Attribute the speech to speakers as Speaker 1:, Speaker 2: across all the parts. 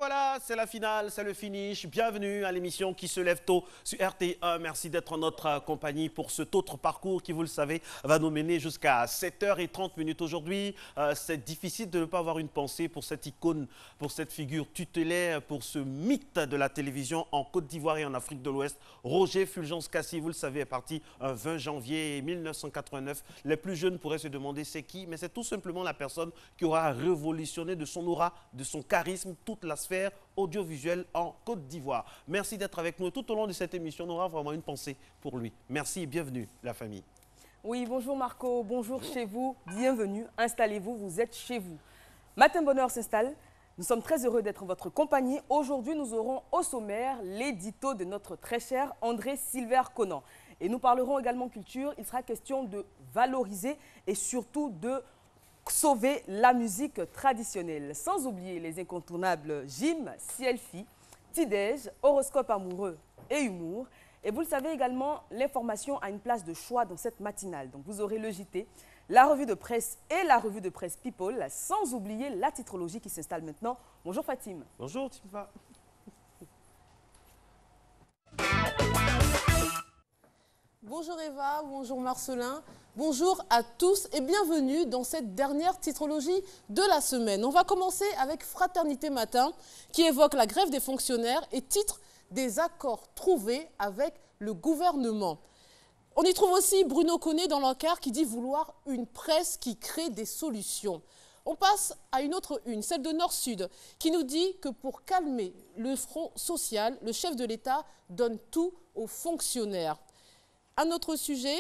Speaker 1: voilà, c'est la finale, c'est le finish. Bienvenue à l'émission qui se lève tôt sur RT1. Merci d'être en notre compagnie pour cet autre parcours qui, vous le savez, va nous mener jusqu'à 7h30 aujourd'hui. C'est difficile de ne pas avoir une pensée pour cette icône, pour cette figure tutélaire, pour ce mythe de la télévision en Côte d'Ivoire et en Afrique de l'Ouest. Roger Fulgence Cassi, vous le savez, est parti un 20 janvier 1989. Les plus jeunes pourraient se demander c'est qui, mais c'est tout simplement la personne qui aura révolutionné de son aura, de son charisme, toute la sphère audiovisuelle en Côte d'Ivoire. Merci d'être avec nous. Tout au long de cette émission, on aura vraiment une pensée pour lui. Merci et bienvenue, la famille.
Speaker 2: Oui, bonjour Marco, bonjour chez vous, bienvenue, installez-vous, vous êtes chez vous. Matin Bonheur s'installe, nous sommes très heureux d'être en votre compagnie. Aujourd'hui, nous aurons au sommaire l'édito de notre très cher André Silver-Conan. Et nous parlerons également culture, il sera question de valoriser et surtout de sauver la musique traditionnelle. Sans oublier les incontournables Jim, Ciel-Fi, Tidej, horoscope amoureux et humour. Et vous le savez également, l'information a une place de choix dans cette matinale. Donc vous aurez le JT, la revue de presse et la revue de presse People, sans oublier la titrologie qui s'installe maintenant. Bonjour Fatim.
Speaker 1: Bonjour Timfa.
Speaker 3: Bonjour Eva, bonjour Marcelin, bonjour à tous et bienvenue dans cette dernière titrologie de la semaine. On va commencer avec Fraternité Matin qui évoque la grève des fonctionnaires et titre des accords trouvés avec le gouvernement. On y trouve aussi Bruno Connet dans l'encart qui dit vouloir une presse qui crée des solutions. On passe à une autre une, celle de Nord-Sud, qui nous dit que pour calmer le front social, le chef de l'État donne tout aux fonctionnaires. Un autre sujet,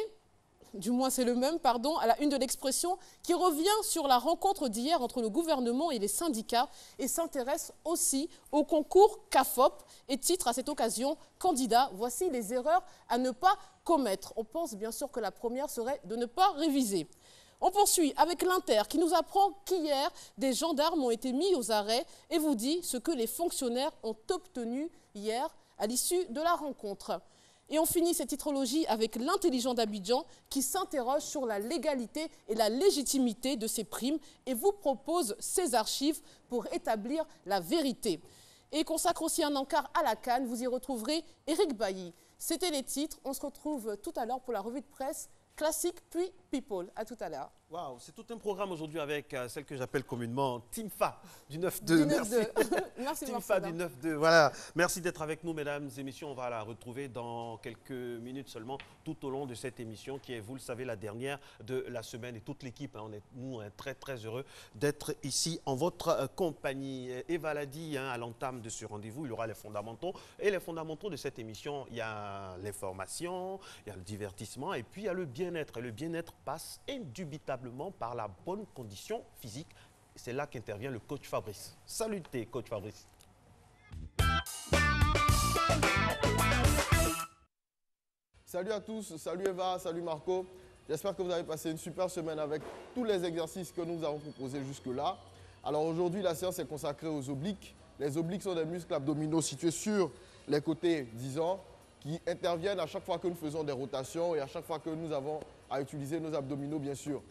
Speaker 3: du moins c'est le même, pardon, à la une de l'Expression, qui revient sur la rencontre d'hier entre le gouvernement et les syndicats et s'intéresse aussi au concours CAFOP et titre à cette occasion « Candidat, voici les erreurs à ne pas commettre ». On pense bien sûr que la première serait de ne pas réviser. On poursuit avec l'Inter qui nous apprend qu'hier, des gendarmes ont été mis aux arrêts et vous dit ce que les fonctionnaires ont obtenu hier à l'issue de la rencontre. Et on finit cette titrologie avec l'intelligent d'Abidjan qui s'interroge sur la légalité et la légitimité de ces primes et vous propose ses archives pour établir la vérité. Et consacre aussi un encart à la CAN, vous y retrouverez Éric Bailly. C'était les titres, on se retrouve tout à l'heure pour la revue de presse classique puis People. À tout à l'heure.
Speaker 1: Waouh, c'est tout un programme aujourd'hui avec celle que j'appelle communément Timfa du 9-2.
Speaker 3: Merci. Merci
Speaker 1: Timfa du 9-2. Voilà. Merci d'être avec nous, mesdames et messieurs. On va la retrouver dans quelques minutes seulement, tout au long de cette émission qui est, vous le savez, la dernière de la semaine. Et toute l'équipe, hein, on est très, très heureux d'être ici en votre compagnie. Eva l'a dit à l'entame de ce rendez-vous, il y aura les fondamentaux. Et les fondamentaux de cette émission, il y a l'information, il y a le divertissement et puis il y a le bien-être. Et le bien-être passe indubitablement par la bonne condition physique. C'est là qu'intervient le coach Fabrice. Salutez, coach Fabrice.
Speaker 4: Salut à tous, salut Eva, salut Marco. J'espère que vous avez passé une super semaine avec tous les exercices que nous avons proposés jusque-là. Alors aujourd'hui, la séance est consacrée aux obliques. Les obliques sont des muscles abdominaux situés sur les côtés, disons, qui interviennent à chaque fois que nous faisons des rotations et à chaque fois que nous avons à utiliser nos abdominaux, bien sûr.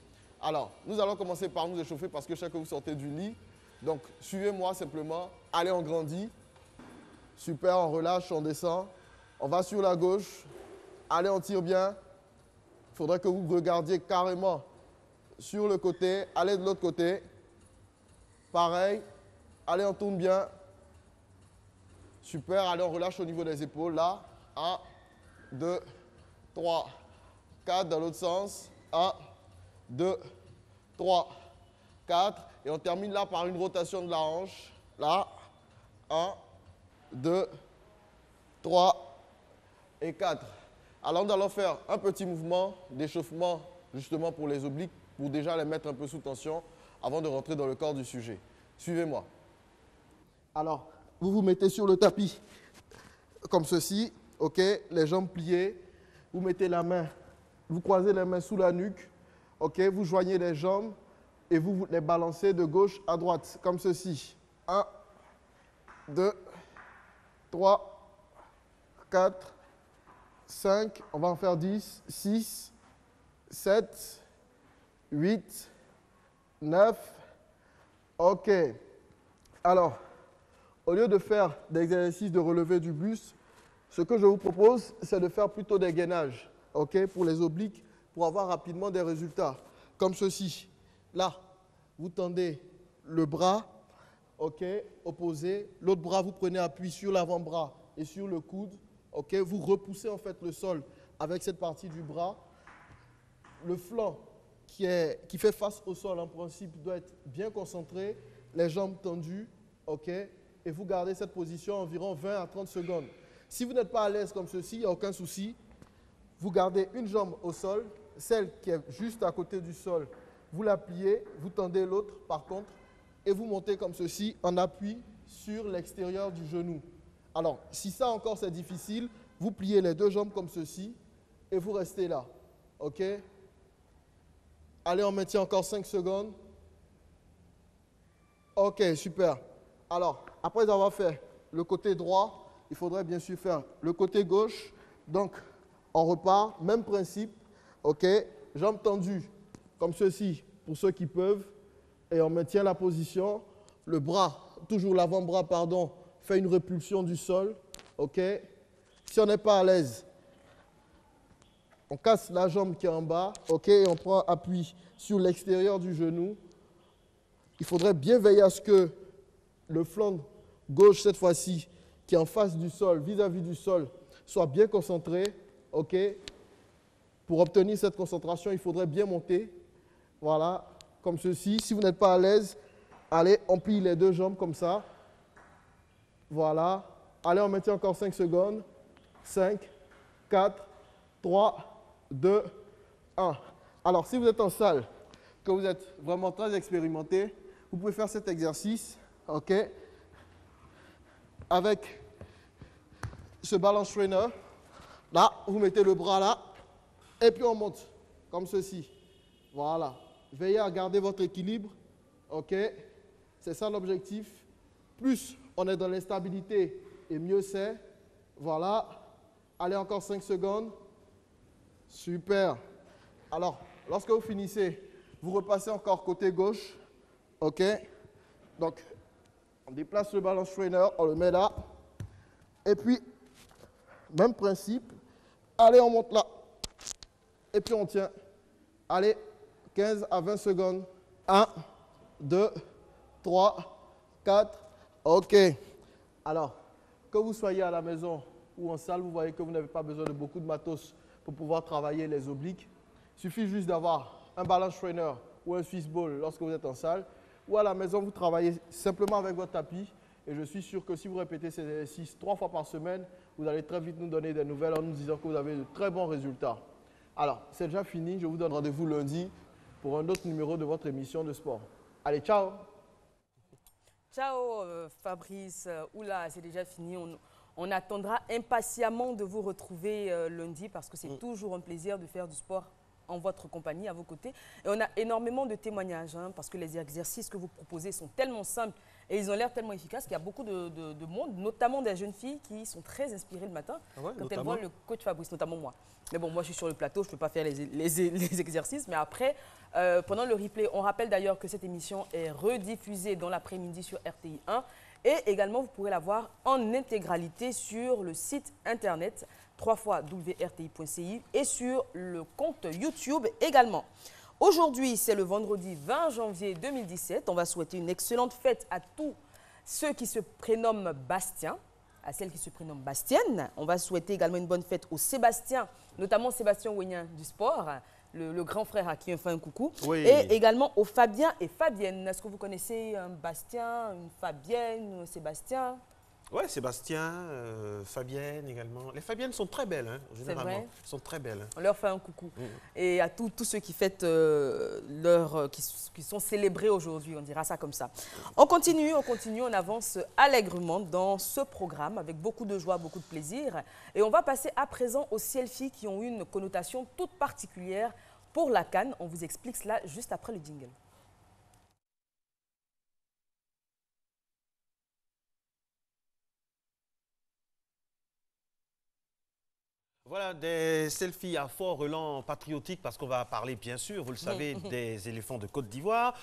Speaker 4: Alors, nous allons commencer par nous échauffer parce que je sais que vous sortez du lit. Donc, suivez-moi simplement. Allez, on grandit. Super, on relâche, on descend. On va sur la gauche. Allez, on tire bien. Il faudrait que vous regardiez carrément sur le côté. Allez de l'autre côté. Pareil. Allez, on tourne bien. Super, allez, on relâche au niveau des épaules. Là, 1, 2, 3, 4 dans l'autre sens. 1, 2, 3, 4. Et on termine là par une rotation de la hanche. Là, 1, 2, 3 et 4. Alors nous allons faire un petit mouvement d'échauffement justement pour les obliques, pour déjà les mettre un peu sous tension avant de rentrer dans le corps du sujet. Suivez-moi. Alors, vous vous mettez sur le tapis comme ceci, ok, les jambes pliées. Vous mettez la main, vous croisez les mains sous la nuque, ok, vous joignez les jambes et vous les balancez de gauche à droite, comme ceci. 1, 2, 3, 4, 5, on va en faire 10, 6, 7, 8, 9, ok. Alors, au lieu de faire des exercices de relevé du buste, ce que je vous propose, c'est de faire plutôt des gainages, ok, pour les obliques, pour avoir rapidement des résultats, comme ceci. Là, vous tendez le bras, ok, opposé. L'autre bras, vous prenez appui sur l'avant-bras et sur le coude, ok. Vous repoussez en fait le sol avec cette partie du bras. Le flanc qui fait face au sol, en principe, doit être bien concentré, les jambes tendues, ok. Et vous gardez cette position environ 20 à 30 secondes. Si vous n'êtes pas à l'aise comme ceci, il n'y a aucun souci. Vous gardez une jambe au sol, celle qui est juste à côté du sol, vous la pliez, vous tendez l'autre par contre, et vous montez comme ceci en appui sur l'extérieur du genou. Alors, si ça encore c'est difficile, vous pliez les deux jambes comme ceci et vous restez là. OK? Allez, on maintient encore 5 secondes. OK, super. Alors, après avoir fait le côté droit, il faudrait bien sûr faire le côté gauche. Donc, on repart, même principe. OK? Jambes tendues comme ceci pour ceux qui peuvent. Et on maintient la position. Le bras, toujours l'avant-bras, pardon, fait une répulsion du sol. OK? Si on n'est pas à l'aise, on casse la jambe qui est en bas. OK? Et on prend appui sur l'extérieur du genou. Il faudrait bien veiller à ce que le flanc gauche, cette fois-ci, qui est en face du sol, vis-à-vis du sol, soit bien concentré. OK? Pour obtenir cette concentration, il faudrait bien monter. Voilà, comme ceci. Si vous n'êtes pas à l'aise, allez, on plie les deux jambes comme ça. Voilà. Allez, on maintient encore 5 secondes. 5, 4, 3, 2, 1. Alors, si vous êtes en salle, que vous êtes vraiment très expérimenté, vous pouvez faire cet exercice, OK, avec ce balance trainer. Là, vous mettez le bras là, et puis on monte, comme ceci. Voilà. Veillez à garder votre équilibre, OK, c'est ça l'objectif. Plus on est dans l'instabilité, et mieux c'est. Voilà. Allez, encore 5 secondes. Super. Alors, lorsque vous finissez, vous repassez encore côté gauche. OK? Donc, on déplace le balance trainer, on le met là. Et puis, même principe. Allez, on monte là. Et puis, on tient. Allez, 15 à 20 secondes. 1, 2, 3, 4. OK. Alors, que vous soyez à la maison ou en salle, vous voyez que vous n'avez pas besoin de beaucoup de matos pour pouvoir travailler les obliques. Il suffit juste d'avoir un balance trainer ou un Swiss ball lorsque vous êtes en salle. Ou à la maison, vous travaillez simplement avec votre tapis. Et je suis sûr que si vous répétez ces exercices 3 fois par semaine, vous allez très vite nous donner des nouvelles en nous disant que vous avez de très bons résultats. Alors, c'est déjà fini. Je vous donne rendez-vous lundi pour un autre numéro de votre émission de sport. Allez, ciao!
Speaker 2: Ciao Fabrice. Oula, c'est déjà fini. On attendra impatiemment de vous retrouver lundi parce que c'est toujours un plaisir de faire du sport en votre compagnie, à vos côtés. Et on a énormément de témoignages parce que les exercices que vous proposez sont tellement simples et ils ont l'air tellement efficaces qu'il y a beaucoup de monde, notamment des jeunes filles qui sont très inspirées le matin quand elles voient le coach Fabrice, notamment moi. Mais bon, moi je suis sur le plateau, je ne peux pas faire les exercices, mais après, pendant le replay, on rappelle d'ailleurs que cette émission est rediffusée dans l'après-midi sur RTI 1 et également vous pourrez la voir en intégralité sur le site internet www.rti.ci et sur le compte YouTube également. Aujourd'hui, c'est le vendredi 20 janvier 2017. On va souhaiter une excellente fête à tous ceux qui se prénomment Bastien, à celles qui se prénomment Bastienne. On va souhaiter également une bonne fête aux Sébastien, notamment Sébastien Ouénien du sport, le grand frère à qui on fait un coucou. Oui. Et également aux Fabien et Fabienne. Est-ce que vous connaissez un Bastien, une Fabienne, un Sébastien ?
Speaker 1: Oui, Sébastien, Fabienne également. Les Fabiennes sont très belles, hein, généralement. Elles sont très belles.
Speaker 2: On leur fait un coucou. Et à tous ceux qui fêtent qui sont célébrés aujourd'hui, on dira ça comme ça. On continue, on avance allègrement dans ce programme avec beaucoup de joie, beaucoup de plaisir. Et on va passer à présent aux selfies qui ont eu une connotation toute particulière pour la CAN. On vous explique cela juste après le jingle.
Speaker 1: Voilà, des selfies à fort relent patriotique parce qu'on va parler, bien sûr, vous le savez, des éléphants de Côte d'Ivoire.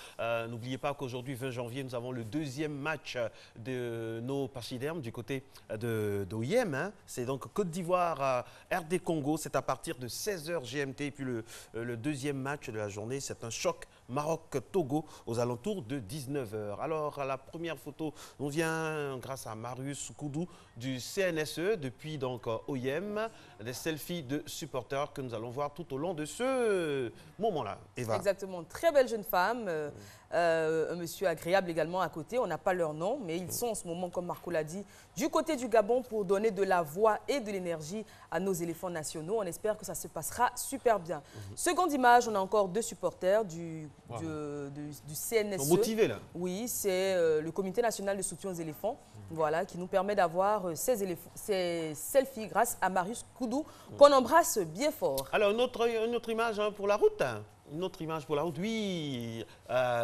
Speaker 1: N'oubliez pas qu'aujourd'hui, 20 janvier, nous avons le deuxième match de nos pachydermes du côté d'OIM. Hein. C'est donc Côte d'Ivoire, RD Congo. C'est à partir de 16h GMT. Et puis le deuxième match de la journée, c'est un choc Maroc-Togo aux alentours de 19h. Alors, à la première photo, on vient grâce à Marius Koudou du CNSE depuis donc OIM. Des selfies de supporters que nous allons voir tout au long de ce moment-là. Eva.
Speaker 2: Exactement. Très belle jeune femme, un monsieur agréable également à côté. On n'a pas leur nom, mais ils sont en ce moment, comme Marco l'a dit, du côté du Gabon pour donner de la voix et de l'énergie à nos éléphants nationaux. On espère que ça se passera super bien. Seconde image, on a encore deux supporters du CNSE.
Speaker 1: Ils sont motivés là.
Speaker 2: Oui, c'est le Comité national de soutien aux éléphants, voilà, qui nous permet d'avoir ces selfies grâce à Marius Koudou, qu'on embrasse bien fort.
Speaker 1: Alors, une autre image hein, pour la route. Hein. Une autre image pour la route, oui,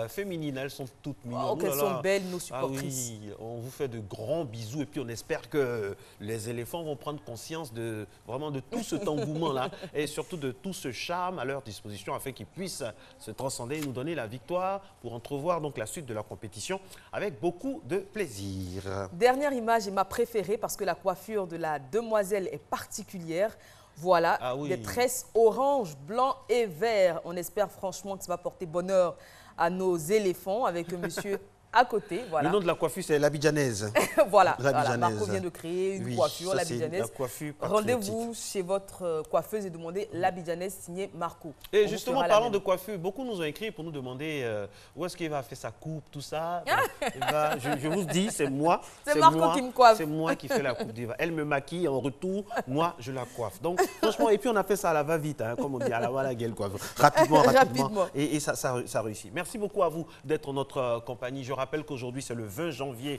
Speaker 1: féminines, elles sont toutes mignonnes.
Speaker 2: Oh, qu'elles sont belles, nos supportrices.
Speaker 1: Ah oui, on vous fait de grands bisous et puis on espère que les éléphants vont prendre conscience de vraiment de tout cet engouement-là et surtout de tout ce charme à leur disposition afin qu'ils puissent se transcender et nous donner la victoire pour entrevoir donc la suite de la compétition avec beaucoup de plaisir.
Speaker 2: Dernière image est ma préférée parce que la coiffure de la demoiselle est particulière. Voilà, des tresses orange, blanc et vert. On espère franchement que ça va porter bonheur à nos éléphants avec monsieur à côté. Voilà.
Speaker 1: Le nom de la coiffure, c'est l'Abidjanaise.
Speaker 2: Voilà, Marco vient de créer une coiffure, l'Abidjanaise.
Speaker 1: Rendez-vous
Speaker 2: Rendez-vous chez votre coiffeuse et demandez l'Abidjanaise signée Marco.
Speaker 1: Et justement, parlant de coiffure, beaucoup nous ont écrit pour nous demander où est-ce qu'il va faire sa coupe, tout ça. Donc, je vous dis, c'est moi.
Speaker 2: C'est Marco qui me coiffe.
Speaker 1: C'est moi qui fais la coupe d'Eva. Elle me maquille en retour, moi je la coiffe. Donc franchement, et puis on a fait ça à la va-vite, hein, comme on dit, à la voilà gueule quoi. Rapidement. Et ça réussit. Merci beaucoup à vous d'être en notre compagnie. Je rappelle qu'aujourd'hui, c'est le 20 janvier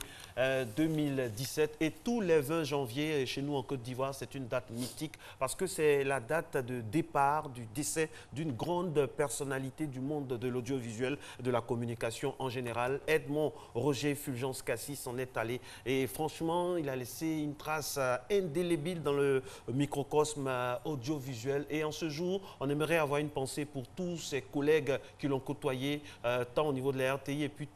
Speaker 1: 2017 et tous les 20 janvier, chez nous en Côte d'Ivoire, c'est une date mythique parce que c'est la date de départ du décès d'une grande personnalité du monde de l'audiovisuel, de la communication en général. Edmond Roger Fulgence Cassis s'en est allé et franchement, il a laissé une trace indélébile dans le microcosme audiovisuel. Et en ce jour, on aimerait avoir une pensée pour tous ses collègues qui l'ont côtoyé, tant au niveau de la RTI et puis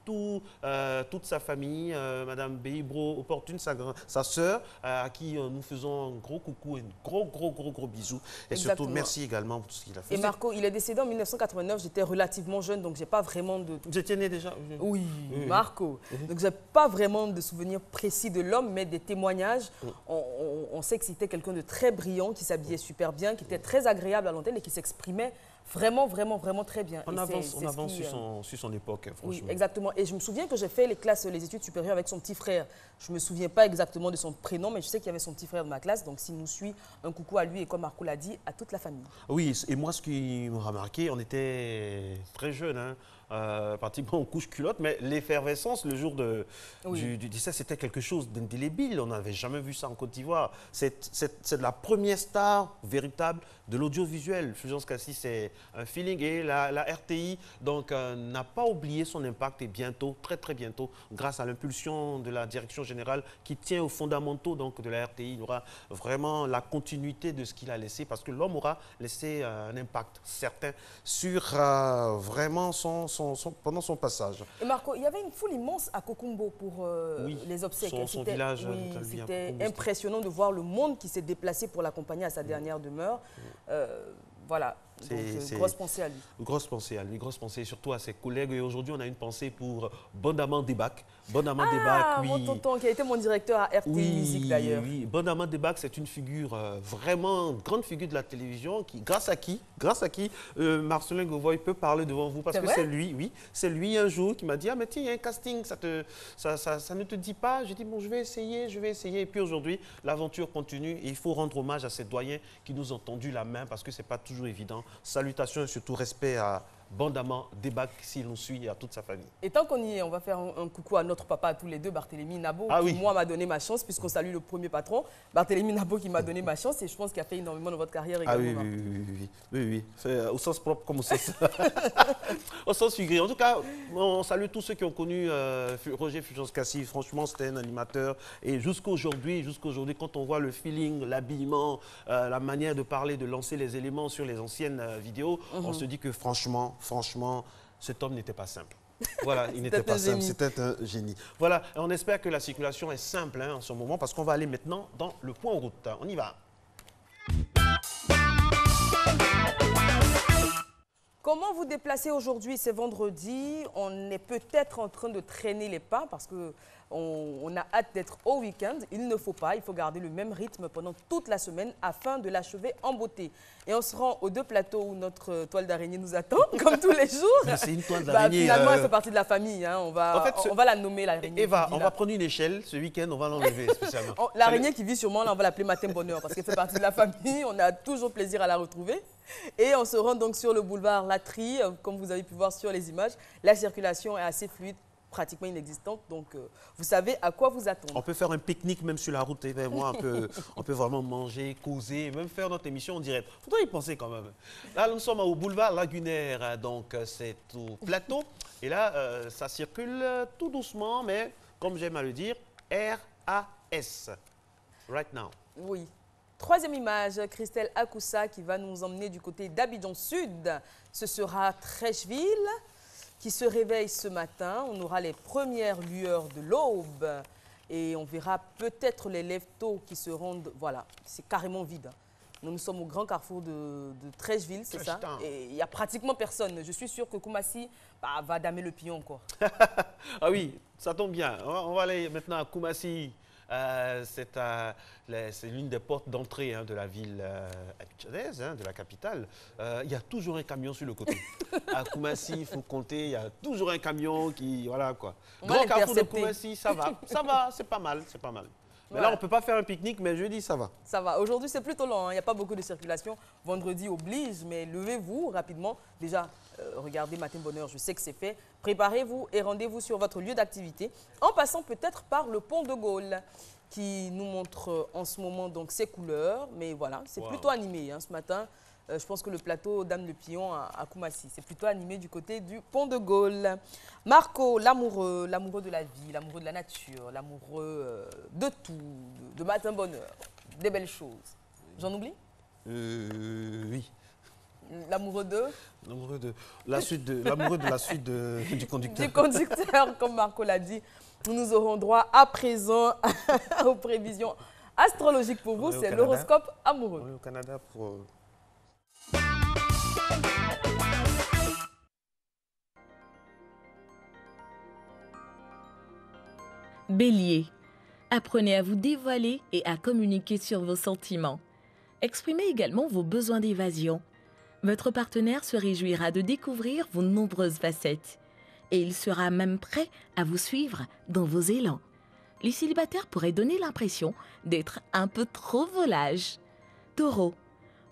Speaker 1: toute sa famille, Madame Beibro Opportune, sa sœur, à qui nous faisons un gros coucou et un gros bisou. Et Exactement. Surtout, merci également pour tout ce qu'il a fait.
Speaker 2: Et Marco, il est décédé en 1989, j'étais relativement jeune, donc je n'ai pas vraiment de...
Speaker 1: Vous étiez né déjà?
Speaker 2: Oui, Marco. Donc je n'ai pas vraiment de souvenirs précis de l'homme, mais des témoignages. On sait que c'était quelqu'un de très brillant, qui s'habillait super bien, qui était très agréable à l'antenne et qui s'exprimait vraiment très bien.
Speaker 1: On avance sur son époque, franchement.
Speaker 2: Oui, exactement. Et je me souviens que j'ai fait les études supérieures avec son petit frère. Je ne me souviens pas exactement de son prénom, mais je sais qu'il y avait son petit frère de ma classe. Donc, s'il nous suit, un coucou à lui et comme Marco l'a dit, à toute la famille.
Speaker 1: Oui, et moi, ce qui m'a remarqué, on était très jeunes, hein. Pratiquement en couche culotte, mais l'effervescence le jour du décès, c'était quelque chose d'indélébile. On n'avait jamais vu ça en Côte d'Ivoire. C'est de la première star véritable de l'audiovisuel. Fulgence Cassis, c'est un feeling et la RTI n'a pas oublié son impact et bientôt, très bientôt, grâce à l'impulsion de la direction générale qui tient aux fondamentaux de la RTI, il y aura vraiment la continuité de ce qu'il a laissé parce que l'homme aura laissé un impact certain sur vraiment pendant son passage.
Speaker 2: Et Marco, il y avait une foule immense à Kokumbo pour les obsèques.
Speaker 1: Son village.
Speaker 2: Oui, c'était impressionnant de voir le monde qui s'est déplacé pour l'accompagner à sa dernière demeure. Voilà. Grosse pensée à lui.
Speaker 1: Grosse pensée surtout à ses collègues. Et aujourd'hui, on a une pensée pour Bondaman Debak. Bondaman Debak,
Speaker 2: mon tonton qui a été mon directeur à RTI Musique d'ailleurs.
Speaker 1: Oui, Bondaman Debak, c'est une figure, vraiment grande figure de la télévision, grâce à qui Marcelin Govoy peut parler devant vous. Parce que c'est lui un jour qui m'a dit, ah mais tiens, il y a un casting, ça ne te dit pas? J'ai dit, bon, je vais essayer. Et puis aujourd'hui, l'aventure continue et il faut rendre hommage à ces doyens qui nous ont tendu la main parce que ce n'est pas toujours évident. Salutations et surtout respect à abondamment Debac s'il nous suit et à toute sa famille.
Speaker 2: Et tant qu'on y est, on va faire un coucou à notre papa, à tous les deux, Barthélémy Nabo, qui moi m'a donné ma chance, puisqu'on salue le premier patron. Barthélémy Nabo qui m'a donné ma chance et je pense qu'il a fait énormément dans votre carrière également.
Speaker 1: Oui. Au sens propre comme au sens, au sens figuré. En tout cas, on salue tous ceux qui ont connu Roger Fulgence-Cassis. Franchement, c'était un animateur. Et jusqu'à aujourd'hui, quand on voit le feeling, l'habillement, la manière de parler, de lancer les éléments sur les anciennes vidéos, on se dit que franchement, cet homme n'était pas simple. Voilà, il n'était pas simple, c'était un génie. Voilà, on espère que la circulation est simple en ce moment parce qu'on va aller maintenant dans le point route. On y va.
Speaker 2: Comment vous déplacer aujourd'hui? C'est vendredi, on est peut-être en train de traîner les pas parce qu'on a hâte d'être au week-end. Il ne faut pas, il faut garder le même rythme pendant toute la semaine afin de l'achever en beauté. Et on se rend aux deux plateaux où notre toile d'araignée nous attend, comme tous les jours.
Speaker 1: C'est une toile d'araignée.
Speaker 2: Finalement, elle fait partie de la famille. Hein. On va la nommer l'araignée.
Speaker 1: Eva, on va prendre une échelle. Ce week-end, on va l'enlever spécialement.
Speaker 2: L'araignée qui vit sûrement, là, on va l'appeler Matin Bonheur parce qu'elle fait partie de la famille. On a toujours plaisir à la retrouver. Et on se rend donc sur le boulevard Latry, comme vous avez pu voir sur les images. La circulation est assez fluide, pratiquement inexistante, donc vous savez à quoi vous attendre.
Speaker 1: On peut faire un pique-nique même sur la route, Eva et moi, on peut vraiment manger, causer, même faire notre émission en direct. Il faudrait y penser quand même. Là, nous sommes au boulevard Lagunaire, donc c'est au plateau. Et là, ça circule tout doucement, mais comme j'aime à le dire, RAS, right now.
Speaker 2: Oui. Troisième image, Christelle Akoussa qui va nous emmener du côté d'Abidjan Sud. Ce sera Trècheville qui se réveille ce matin. On aura les premières lueurs de l'aube et on verra peut-être les lève-tôt qui se rendent. Voilà, c'est carrément vide. Nous sommes au grand carrefour de Trècheville, c'est ça. Et il n'y a pratiquement personne. Je suis sûre que Koumassi va damer le pion encore.
Speaker 1: Ah oui, ça tombe bien. On va aller maintenant à Koumassi. C'est l'une des portes d'entrée de la ville abidjanaise, de la capitale. Il y a toujours un camion sur le côté. À Koumassi, il faut compter, il y a toujours un camion qui... Voilà quoi. Grand carrefour de Koumassi, ça va, c'est pas mal, c'est pas mal. Mais là, on ne peut pas faire un pique-nique, mais jeudi, ça va.
Speaker 2: Ça va. Aujourd'hui, c'est plutôt lent. Il n'y a pas beaucoup de circulation. Vendredi oblige, mais levez-vous rapidement. Déjà, regardez Matin Bonheur, je sais que c'est fait. Préparez-vous et rendez-vous sur votre lieu d'activité en passant peut-être par le pont de Gaulle qui nous montre en ce moment donc ses couleurs. Mais voilà, c'est plutôt animé ce matin. Je pense que le plateau Dame le Pion à Koumassi, c'est plutôt animé du côté du pont de Gaulle. Marco, l'amoureux de la vie, l'amoureux de la nature, l'amoureux de tout, de Matin Bonheur, des belles choses. J'en oublie?
Speaker 1: Oui.
Speaker 2: L'amoureux de?
Speaker 1: L'amoureux de la suite du conducteur. Du
Speaker 2: conducteur, comme Marco l'a dit. Nous aurons droit à présent aux prévisions astrologiques pour vous. C'est l'horoscope amoureux.
Speaker 1: On est au Canada pour...
Speaker 5: Bélier, apprenez à vous dévoiler et à communiquer sur vos sentiments. Exprimez également vos besoins d'évasion. Votre partenaire se réjouira de découvrir vos nombreuses facettes. Et il sera même prêt à vous suivre dans vos élans. Les célibataires pourraient donner l'impression d'être un peu trop volages. Taureau,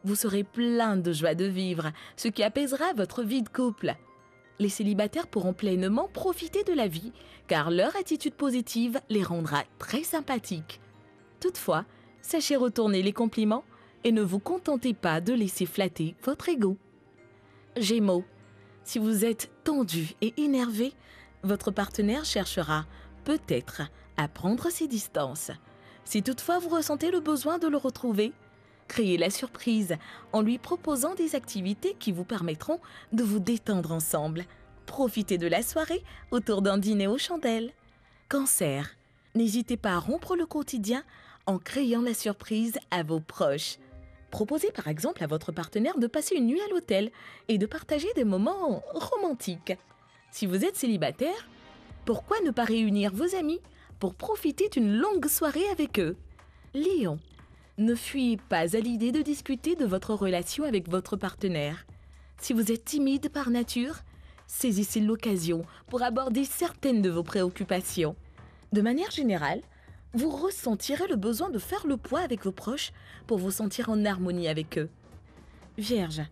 Speaker 5: vous serez plein de joie de vivre, ce qui apaisera votre vie de couple. Les célibataires pourront pleinement profiter de la vie, car leur attitude positive les rendra très sympathiques. Toutefois, sachez retourner les compliments et ne vous contentez pas de laisser flatter votre ego. Gémeaux, si vous êtes tendu et énervé, votre partenaire cherchera peut-être à prendre ses distances. Si toutefois vous ressentez le besoin de le retrouver, créez la surprise en lui proposant des activités qui vous permettront de vous détendre ensemble. Profitez de la soirée autour d'un dîner aux chandelles. Cancer, n'hésitez pas à rompre le quotidien en créant la surprise à vos proches. Proposez par exemple à votre partenaire de passer une nuit à l'hôtel et de partager des moments romantiques. Si vous êtes célibataire, pourquoi ne pas réunir vos amis pour profiter d'une longue soirée avec eux? Lion, ne fuyez pas à l'idée de discuter de votre relation avec votre partenaire. Si vous êtes timide par nature, saisissez l'occasion pour aborder certaines de vos préoccupations. De manière générale, vous ressentirez le besoin de faire le poids avec vos proches pour vous sentir en harmonie avec eux. Vierge,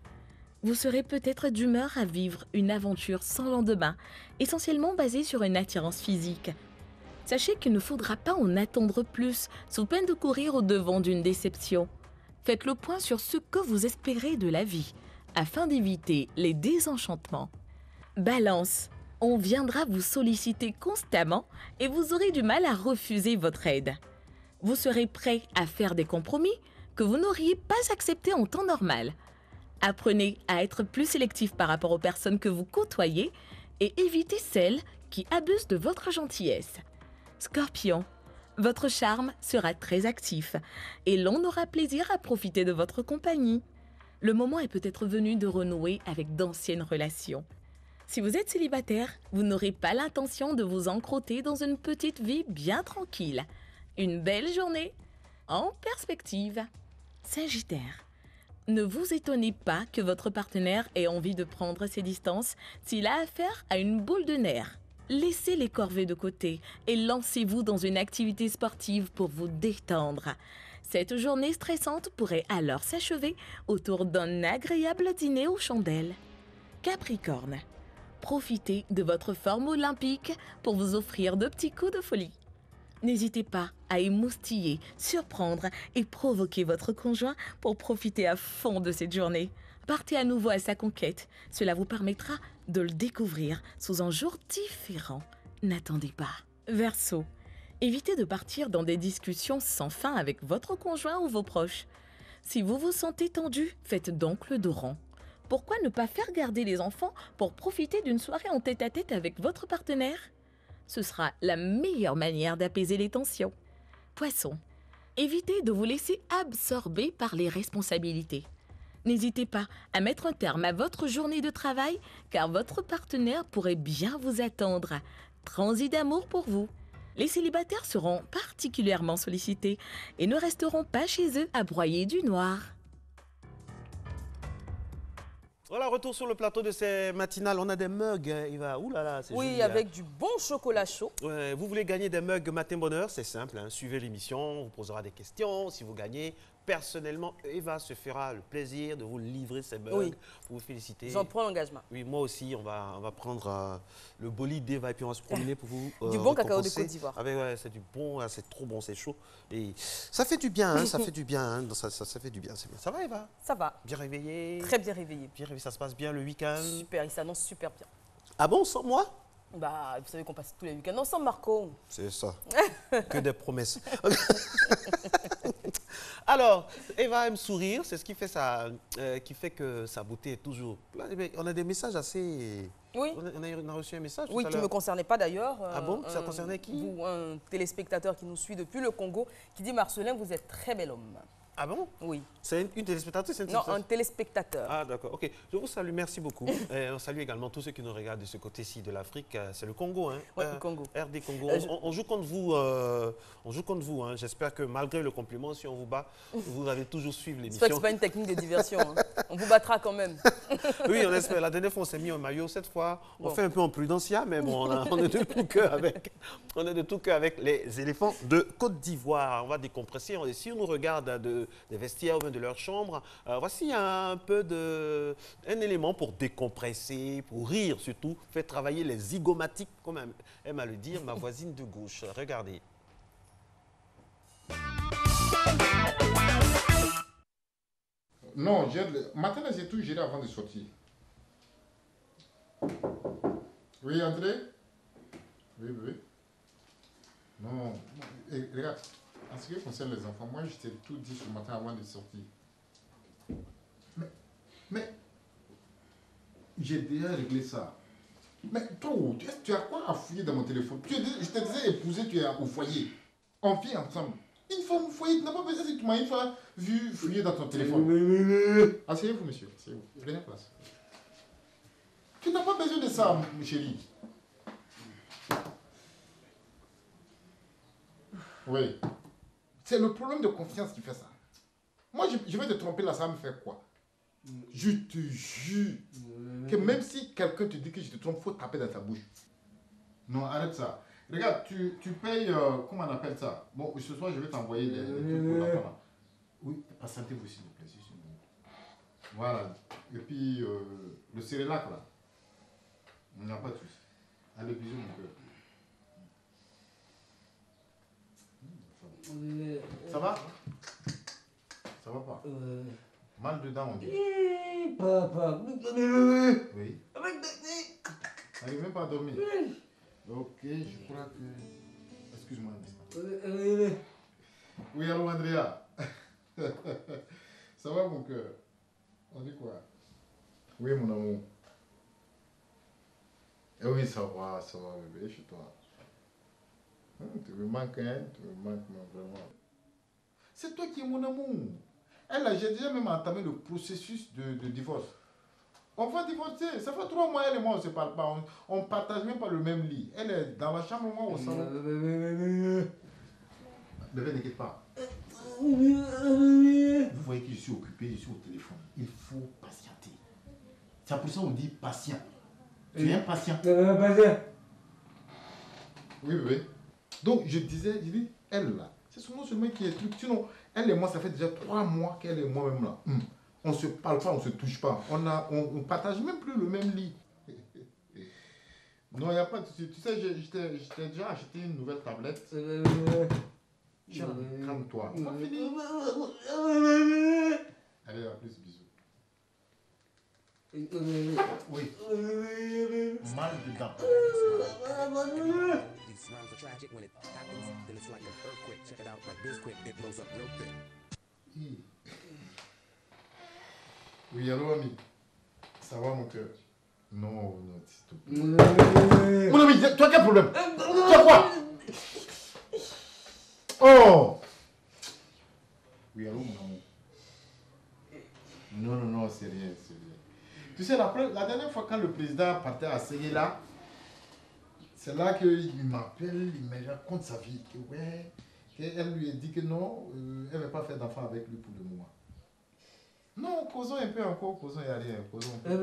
Speaker 5: Vous serez peut-être d'humeur à vivre une aventure sans lendemain, essentiellement basée sur une attirance physique. Sachez qu'il ne faudra pas en attendre plus, sous peine de courir au-devant d'une déception. Faites le point sur ce que vous espérez de la vie, afin d'éviter les désenchantements. Balance, on viendra vous solliciter constamment et vous aurez du mal à refuser votre aide. Vous serez prêt à faire des compromis que vous n'auriez pas acceptés en temps normal. Apprenez à être plus sélectif par rapport aux personnes que vous côtoyez et évitez celles qui abusent de votre gentillesse. Scorpion, votre charme sera très actif et l'on aura plaisir à profiter de votre compagnie. Le moment est peut-être venu de renouer avec d'anciennes relations. Si vous êtes célibataire, vous n'aurez pas l'intention de vous encroûter dans une petite vie bien tranquille. Une belle journée en perspective. Sagittaire, ne vous étonnez pas que votre partenaire ait envie de prendre ses distances s'il a affaire à une boule de nerfs. Laissez les corvées de côté et lancez-vous dans une activité sportive pour vous détendre. Cette journée stressante pourrait alors s'achever autour d'un agréable dîner aux chandelles. Capricorne, profitez de votre forme olympique pour vous offrir de petits coups de folie. N'hésitez pas à émoustiller, surprendre et provoquer votre conjoint pour profiter à fond de cette journée. Partez à nouveau à sa conquête. Cela vous permettra de le découvrir sous un jour différent. N'attendez pas. Verseau, évitez de partir dans des discussions sans fin avec votre conjoint ou vos proches. Si vous vous sentez tendu, faites donc le dos rond. Pourquoi ne pas faire garder les enfants pour profiter d'une soirée en tête-à-tête avec votre partenaire ? Ce sera la meilleure manière d'apaiser les tensions. Poisson, évitez de vous laisser absorber par les responsabilités. N'hésitez pas à mettre un terme à votre journée de travail car votre partenaire pourrait bien vous attendre. Transit d'amour pour vous. Les célibataires seront particulièrement sollicités et ne resteront pas chez eux à broyer du noir.
Speaker 1: Voilà, retour sur le plateau de ces matinales. On a des mugs, hein, Eva. Ouh là là, c'est
Speaker 2: Oui,
Speaker 1: joli,
Speaker 2: avec du bon chocolat chaud.
Speaker 1: Ouais, vous voulez gagner des mugs Matin Bonheur, c'est simple, hein, suivez l'émission, on vous posera des questions. Si vous gagnez, personnellement, Eva se fera le plaisir de vous livrer ces mugs,
Speaker 2: Oui.
Speaker 1: pour vous féliciter.
Speaker 2: J'en prends l'engagement.
Speaker 1: Oui, moi aussi, on va prendre le bolide d'Eva et puis on va se promener pour vous
Speaker 2: Du bon cacao de
Speaker 1: récompenser.
Speaker 2: Côte d'Ivoire.
Speaker 1: Ah ben ouais, c'est du bon, hein, c'est trop bon, c'est chaud. Et ça fait du bien, hein, ça fait du bien, hein, ça fait du bien, c'est bien. Ça va Eva?
Speaker 2: Ça va.
Speaker 1: Bien réveillé?
Speaker 2: Très bien réveillé.
Speaker 1: Bien réveillé, ça se passe bien le week-end?
Speaker 2: Super, il s'annonce super bien.
Speaker 1: Ah bon, sans moi?
Speaker 2: Bah, vous savez qu'on passe tous les week-ends ensemble, Marco.
Speaker 1: C'est ça. Que des promesses. Alors, Eva aime sourire, c'est ce qui fait que sa beauté est toujours. Là, on a des messages assez.
Speaker 2: Oui.
Speaker 1: On a reçu un message.
Speaker 2: Oui,
Speaker 1: tout à
Speaker 2: qui ne
Speaker 1: l'heure.
Speaker 2: me concernait pas d'ailleurs.
Speaker 1: Ah bon? Ça concernait qui?
Speaker 2: Un téléspectateur qui nous suit depuis le Congo, qui dit Marcelin, vous êtes très bel homme.
Speaker 1: Ah bon?
Speaker 2: Oui.
Speaker 1: C'est une téléspectatrice?
Speaker 2: Non, un téléspectateur.
Speaker 1: Ah d'accord, ok. Je vous salue, merci beaucoup. Et on salue également tous ceux qui nous regardent de ce côté-ci de l'Afrique. C'est le Congo, hein?
Speaker 2: Oui, le Congo.
Speaker 1: RD Congo. On joue contre vous, hein. J'espère que malgré le compliment, si on vous bat, vous allez toujours suivre
Speaker 2: J'espère que
Speaker 1: l'émission.
Speaker 2: ce n'est pas une technique de diversion. Hein. On vous battra quand même.
Speaker 1: Oui, on espère. La dernière fois, on s'est mis en maillot. Cette fois, on
Speaker 2: Bon.
Speaker 1: fait un peu en prudencia, mais bon, on est de tout cœur avec les éléphants de Côte d'Ivoire. On va décompresser. Si on nous regarde des vestiaires ou bien de leur chambre, voici un élément pour décompresser, pour rire surtout. Faire travailler les zygomatiques, comme aime à le dire ma voisine de gauche. Regardez.
Speaker 6: Non, matin, j'ai tout géré avant de sortir. Oui, André? Oui, oui. Non, et, regarde, en ce qui concerne les enfants, moi, je t'ai tout dit ce matin avant de sortir. Mais j'ai déjà réglé ça. Mais toi, tu as quoi à fouiller dans mon téléphone? Je te disais épouser, tu es au foyer. On vit ensemble. Une femme au foyer, tu n'as pas besoin si tu m'as une fois vu fouiller dans ton téléphone. Asseyez-vous, monsieur. Asseyez-vous. Prenez place. Tu n'as pas besoin de ça, mon chéri. Oui. C'est le problème de confiance qui fait ça. Moi, je vais te tromper là, ça va me faire quoi? Je te jure que même si quelqu'un te dit que je te trompe, il faut taper dans ta bouche. Non, arrête ça. Regarde, tu payes, comment on appelle ça? Bon, ce soir, je vais t'envoyer les trucs pour la femme. Oui, patientez-vous s'il vous plaît. Voilà. Et puis, le cérélac, là. Il n'y a pas de souci. Allez, bisous, mon cœur. Ça va? Ça va pas? Mal dedans, on dit.
Speaker 7: Papa.
Speaker 6: Oui. N'arrive même pas à dormir. Ok, je crois que... Excuse-moi un instant. Oui, allô, Andrea. Ça va, mon cœur? On dit quoi? Oui, mon amour. Eh oui, ça va, bébé, chez toi. Tu me manques, hein? Tu me manques, vraiment. C'est toi qui es mon amour. Elle, j'ai déjà même entamé le processus de divorce. On va divorcer. Ça fait 3 mois, elle et moi, on ne se parle pas. On ne partage même pas le même lit. Elle est dans la chambre, moi, au salon. Bébé, n'inquiète pas. Vous voyez que je suis occupé, je suis au téléphone. Il faut patienter. C'est pour ça qu'on dit patient. Tu es impatient. Oui, bébé. Donc, je dis, elle là, c'est seulement qui est truc. Sinon, elle et moi, ça fait déjà 3 mois qu'elle et moi-même là. On ne se parle pas, on ne se touche pas. On ne partage même plus le même lit. Non, il n'y a pas de souci. Tu sais, je t'ai déjà acheté une nouvelle tablette. Tiens, calme-toi. On va finir. Allez, à plus, bisous. Oui. Mal dedans. Oui, allô, ami. Ça va, mon cœur? Non, s'il te plaît. Mon ami, tu as quel problème? Tu as quoi? Oh! Oui, allô, mon amour. Non, c'est rien, c'est rien. Tu sais, la dernière fois quand le président partait à Ségué là, c'est là qu'il m'appelle, il me raconte sa vie. Qu'elle lui a dit que non, elle ne veut pas faire d'enfant avec lui pour le moment. Non, causons un peu encore, causons, il n'y a rien, causons un peu.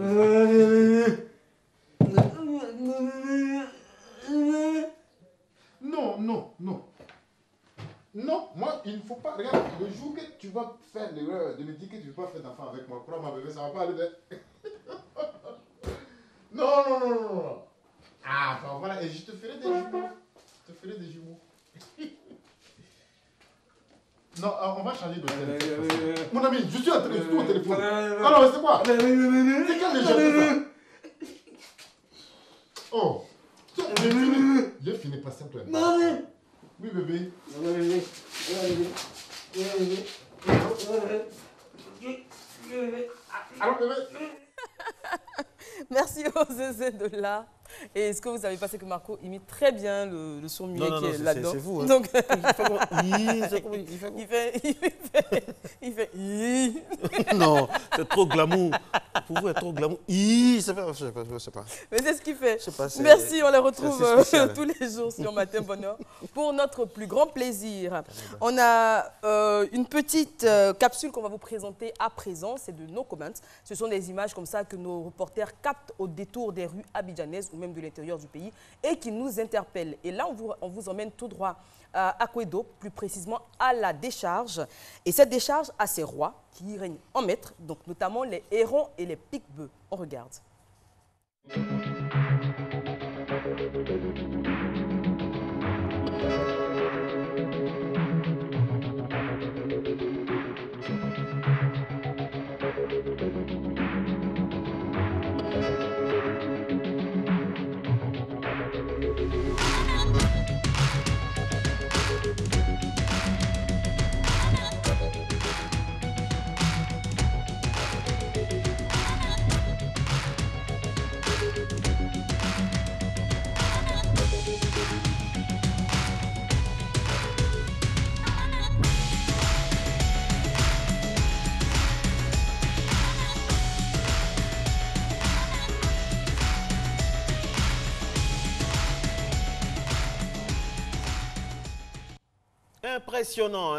Speaker 6: Non. Non, moi, il ne faut pas. Regarde, le jour que tu vas faire l'erreur de me dire que tu ne veux pas faire d'enfant avec moi, crois ma bébé, ça ne va pas aller. Non. Ah, ben voilà, et je te ferai des jumeaux. Non, on va changer de téléphone. Mon ami, je suis au téléphone. Alors, c'est quoi? C'est quand les gens Oh, j'ai fini, patiente-toi. Oui, bébé. Alors, bébé.
Speaker 2: Merci aux zézés de là. Et ce que vous avez passé que Marco imite très bien le son muet qui est là-dedans.
Speaker 1: C'est vous. Hein.
Speaker 2: Donc, il fait
Speaker 1: Non, c'est trop glamour. Pour vous, c'est trop glamour. Je sais pas.
Speaker 2: Mais c'est ce qu'il fait.
Speaker 1: Pas,
Speaker 2: merci, on les retrouve tous les jours sur Matin Bonheur pour notre plus grand plaisir. On a une petite capsule qu'on va vous présenter à présent. C'est de No Comments. Ce sont des images comme ça que nos reporters captent au détour des rues abidjanaises ou même de l'intérieur du pays et qui nous interpellent. Et là, on vous emmène tout droit à Aquedo, plus précisément à la décharge. Et cette décharge a ses rois qui y règnent en maître, donc notamment les hérons et les pique-bœufs. On regarde.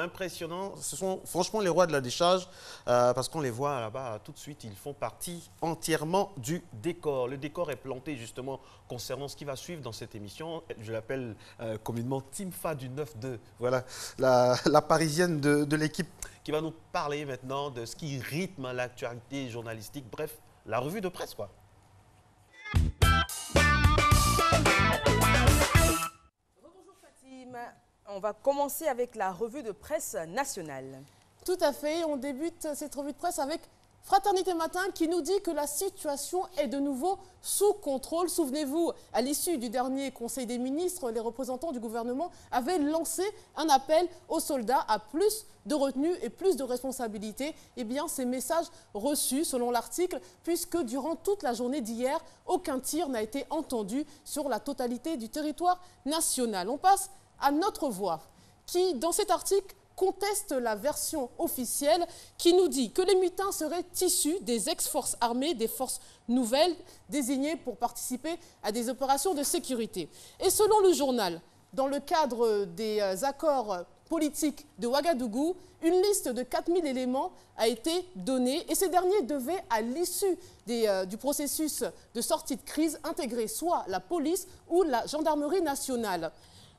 Speaker 1: Impressionnant. Ce sont franchement les rois de la décharge parce qu'on les voit là-bas tout de suite. Ils font partie entièrement du décor. Le décor est planté justement concernant ce qui va suivre dans cette émission. Je l'appelle communément Team Fa du 9-2. Voilà, la parisienne de l'équipe qui va nous parler maintenant de ce qui rythme l'actualité journalistique. Bref, la revue de presse, quoi.
Speaker 2: Bonjour Fatim, on va commencer avec la revue de presse nationale.
Speaker 3: Tout à fait, on débute cette revue de presse avec Fraternité Matin qui nous dit que la situation est de nouveau sous contrôle. Souvenez-vous, à l'issue du dernier Conseil des ministres, les représentants du gouvernement avaient lancé un appel aux soldats à plus de retenue et plus de responsabilité. Eh bien, ces messages reçus, selon l'article, puisque durant toute la journée d'hier, aucun tir n'a été entendu sur la totalité du territoire national. On passe à Notre Voix, qui, dans cet article, conteste la version officielle qui nous dit que les mutins seraient issus des ex-forces armées, des forces nouvelles désignées pour participer à des opérations de sécurité. Et selon le journal, dans le cadre des accords politiques de Ouagadougou, une liste de 4000 éléments a été donnée et ces derniers devaient, à l'issue du processus de sortie de crise, intégrer soit la police ou la gendarmerie nationale.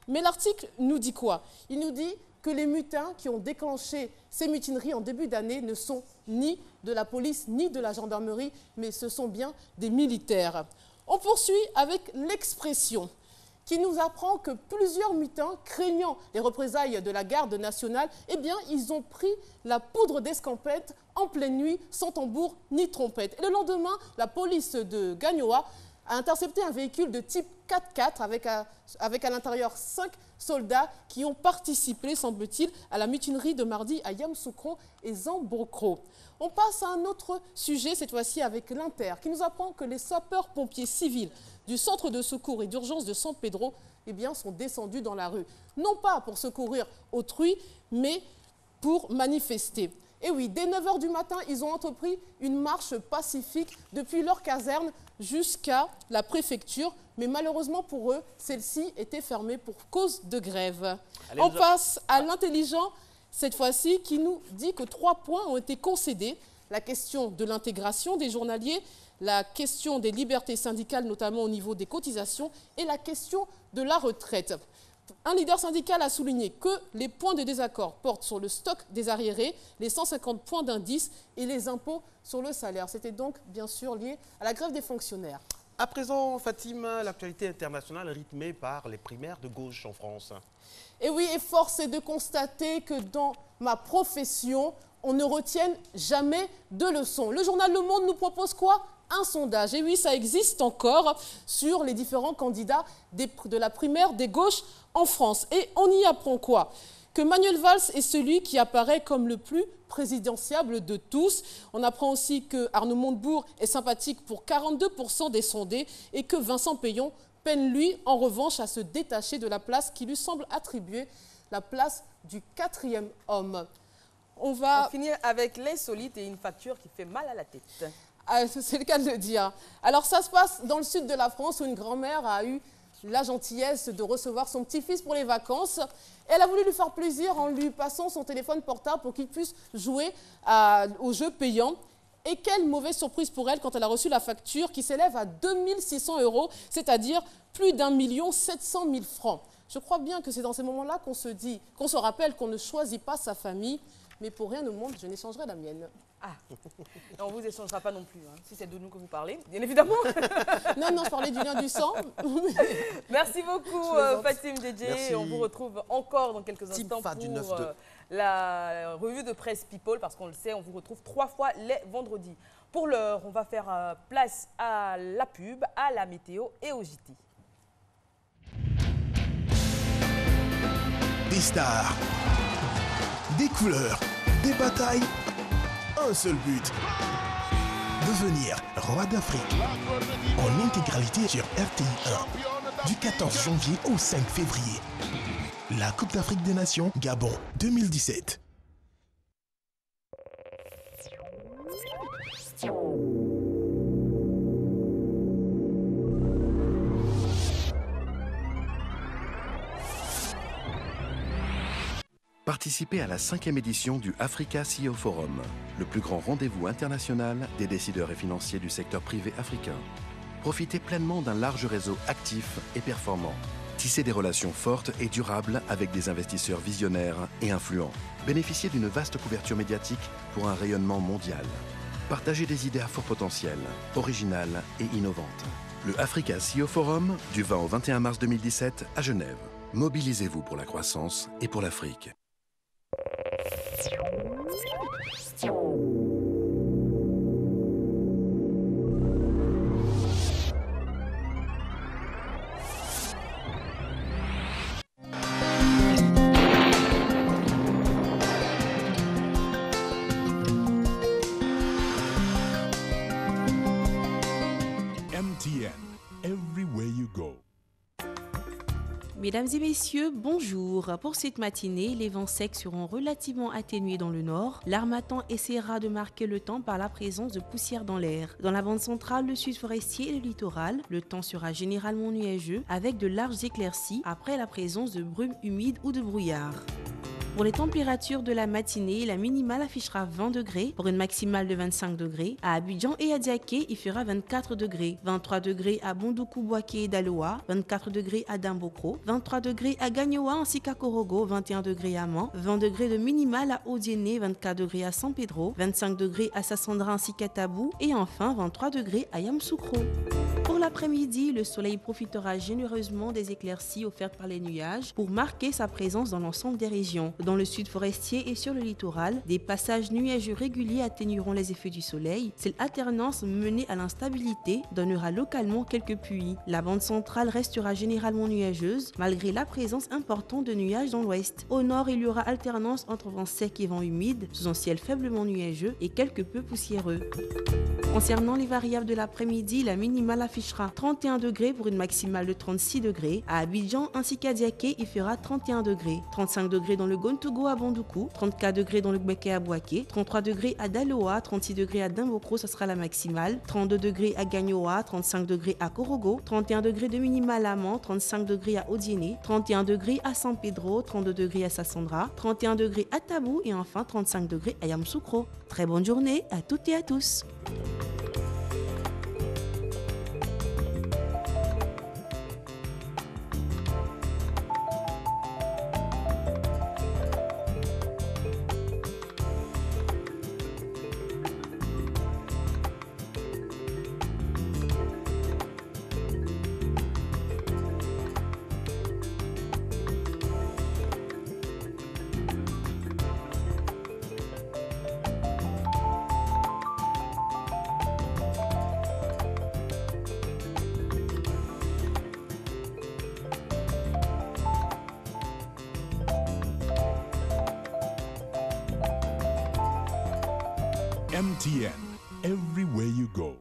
Speaker 3: Mais l'article nous dit quoi? Il nous dit que les mutins qui ont déclenché ces mutineries en début d'année ne sont ni de la police ni de la gendarmerie, mais ce sont bien des militaires. On poursuit avec l'Expression, qui nous apprend que plusieurs mutins, craignant les représailles de la garde nationale, eh bien, ils ont pris la poudre d'escampette en pleine nuit, sans tambour ni trompette. Et le lendemain, la police de Gagnoa a intercepté un véhicule de type 4x4 avec à l'intérieur 5 soldats qui ont participé, semble-t-il, à la mutinerie de mardi à Yamoussoukro et Zambokro. On passe à un autre sujet, cette fois-ci avec l'Inter, qui nous apprend que les sapeurs-pompiers civils du centre de secours et d'urgence de San Pedro eh bien, sont descendus dans la rue. Non pas pour secourir autrui, mais pour manifester. Et oui, dès 9 h du matin, ils ont entrepris une marche pacifique depuis leur caserne jusqu'à la préfecture. Mais malheureusement pour eux, celle-ci était fermée pour cause de grève. Allez, on passe à l'intelligent, cette fois-ci, qui nous dit que 3 points ont été concédés. La question de l'intégration des journaliers, la question des libertés syndicales, notamment au niveau des cotisations, et la question de la retraite. Un leader syndical a souligné que les points de désaccord portent sur le stock des arriérés, les 150 points d'indice et les impôts sur le salaire. C'était donc bien sûr lié à la grève des fonctionnaires.
Speaker 1: À présent, Fatima, l'actualité internationale rythmée par les primaires de gauche en France.
Speaker 3: Et oui, et force est de constater que dans ma profession, on ne retienne jamais de leçons. Le journal Le Monde nous propose quoi? Un sondage. Et oui, ça existe encore sur les différents candidats de la primaire des gauches en France. Et on y apprend quoi? Que Manuel Valls est celui qui apparaît comme le plus présidentiable de tous. On apprend aussi que Arnaud Montebourg est sympathique pour 42% des sondés et que Vincent Payon peine, lui, en revanche, à se détacher de la place qui lui semble attribuer, la place du 4e homme.
Speaker 2: On va finir avec l'insolite et une facture qui fait mal à la tête.
Speaker 3: Ah, c'est le cas de le dire. Alors ça se passe dans le sud de la France où une grand-mère a eu la gentillesse de recevoir son petit-fils pour les vacances. Elle a voulu lui faire plaisir en lui passant son téléphone portable pour qu'il puisse jouer aux jeux payants. Et quelle mauvaise surprise pour elle quand elle a reçu la facture qui s'élève à 2600 €, c'est-à-dire plus d'1 700 000 francs. Je crois bien que c'est dans ces moments-là qu'on se dit, qu'on se rappelle qu'on ne choisit pas sa famille, mais pour rien au monde, je n'échangerai la mienne.
Speaker 2: Ah, on ne vous échangera pas non plus, hein, si c'est de nous que vous parlez, bien évidemment.
Speaker 3: Non, non, je parlais du lien du sang.
Speaker 2: Merci beaucoup, Fatim DJ. On vous retrouve encore dans quelques instants pour la revue de presse People, parce qu'on le sait, on vous retrouve 3 fois les vendredis. Pour l'heure, on va faire place à la pub, à la météo et au JT.
Speaker 8: Des stars, des couleurs, des batailles, un seul but. Devenir roi d'Afrique en intégralité sur RTI 1 du 14 janvier au 5 février. La Coupe d'Afrique des Nations Gabon 2017.
Speaker 9: Participez à la 5e édition du Africa CEO Forum, le plus grand rendez-vous international des décideurs et financiers du secteur privé africain. Profitez pleinement d'un large réseau actif et performant. Tissez des relations fortes et durables avec des investisseurs visionnaires et influents. Bénéficiez d'une vaste couverture médiatique pour un rayonnement mondial. Partagez des idées à fort potentiel, originales et innovantes. Le Africa CEO Forum, du 20 au 21 mars 2017 à Genève. Mobilisez-vous pour la croissance et pour l'Afrique.
Speaker 8: MTN, everywhere you go.
Speaker 10: Mesdames et messieurs, bonjour. Pour cette matinée, les vents secs seront relativement atténués dans le nord. L'harmattan essaiera de marquer le temps par la présence de poussière dans l'air. Dans la bande centrale, le sud forestier et le littoral, le temps sera généralement nuageux avec de larges éclaircies après la présence de brumes humides ou de brouillard. Pour les températures de la matinée, la minimale affichera 20 degrés pour une maximale de 25 degrés. À Abidjan et à Diaké, il fera 24 degrés. 23 degrés à Bondoukou, Boaké et Daloa, 24 degrés à Dambokro, 23 degrés à Gagnoa ainsi qu'à Korogo, 21 degrés à Man, 20 degrés de minimale à Odiéné, 24 degrés à San Pedro, 25 degrés à Sassandra ainsi qu'à Tabou et enfin 23 degrés à Yamoussoukro. Pour l'après-midi, le soleil profitera généreusement des éclaircies offertes par les nuages pour marquer sa présence dans l'ensemble des régions. Dans le sud forestier et sur le littoral, des passages nuageux réguliers atténueront les effets du soleil. Cette alternance menée à l'instabilité donnera localement quelques pluies. La bande centrale restera généralement nuageuse malgré la présence importante de nuages dans l'ouest. Au nord, il y aura alternance entre vent sec et vent humide, sous un ciel faiblement nuageux et quelque peu poussiéreux. Concernant les variables de l'après-midi, la minimale affichera 31 degrés pour une maximale de 36 degrés. À Abidjan ainsi qu'à Diaké, il fera 31 degrés. 35 degrés dans le Gontogo à Bondoukou, 34 degrés dans le Gbeke à Boaké, 33 degrés à Daloa, 36 degrés à Dambokro, ce sera la maximale, 32 degrés à Gagnoa, 35 degrés à Korogo, 31 degrés de minimale à Man, 35 degrés à Odiéné, 31 degrés à San Pedro, 32 degrés à Sassandra, 31 degrés à Tabou et enfin 35 degrés à Yamoussoukro. Très bonne journée à toutes et à tous.
Speaker 8: MTN, everywhere you go.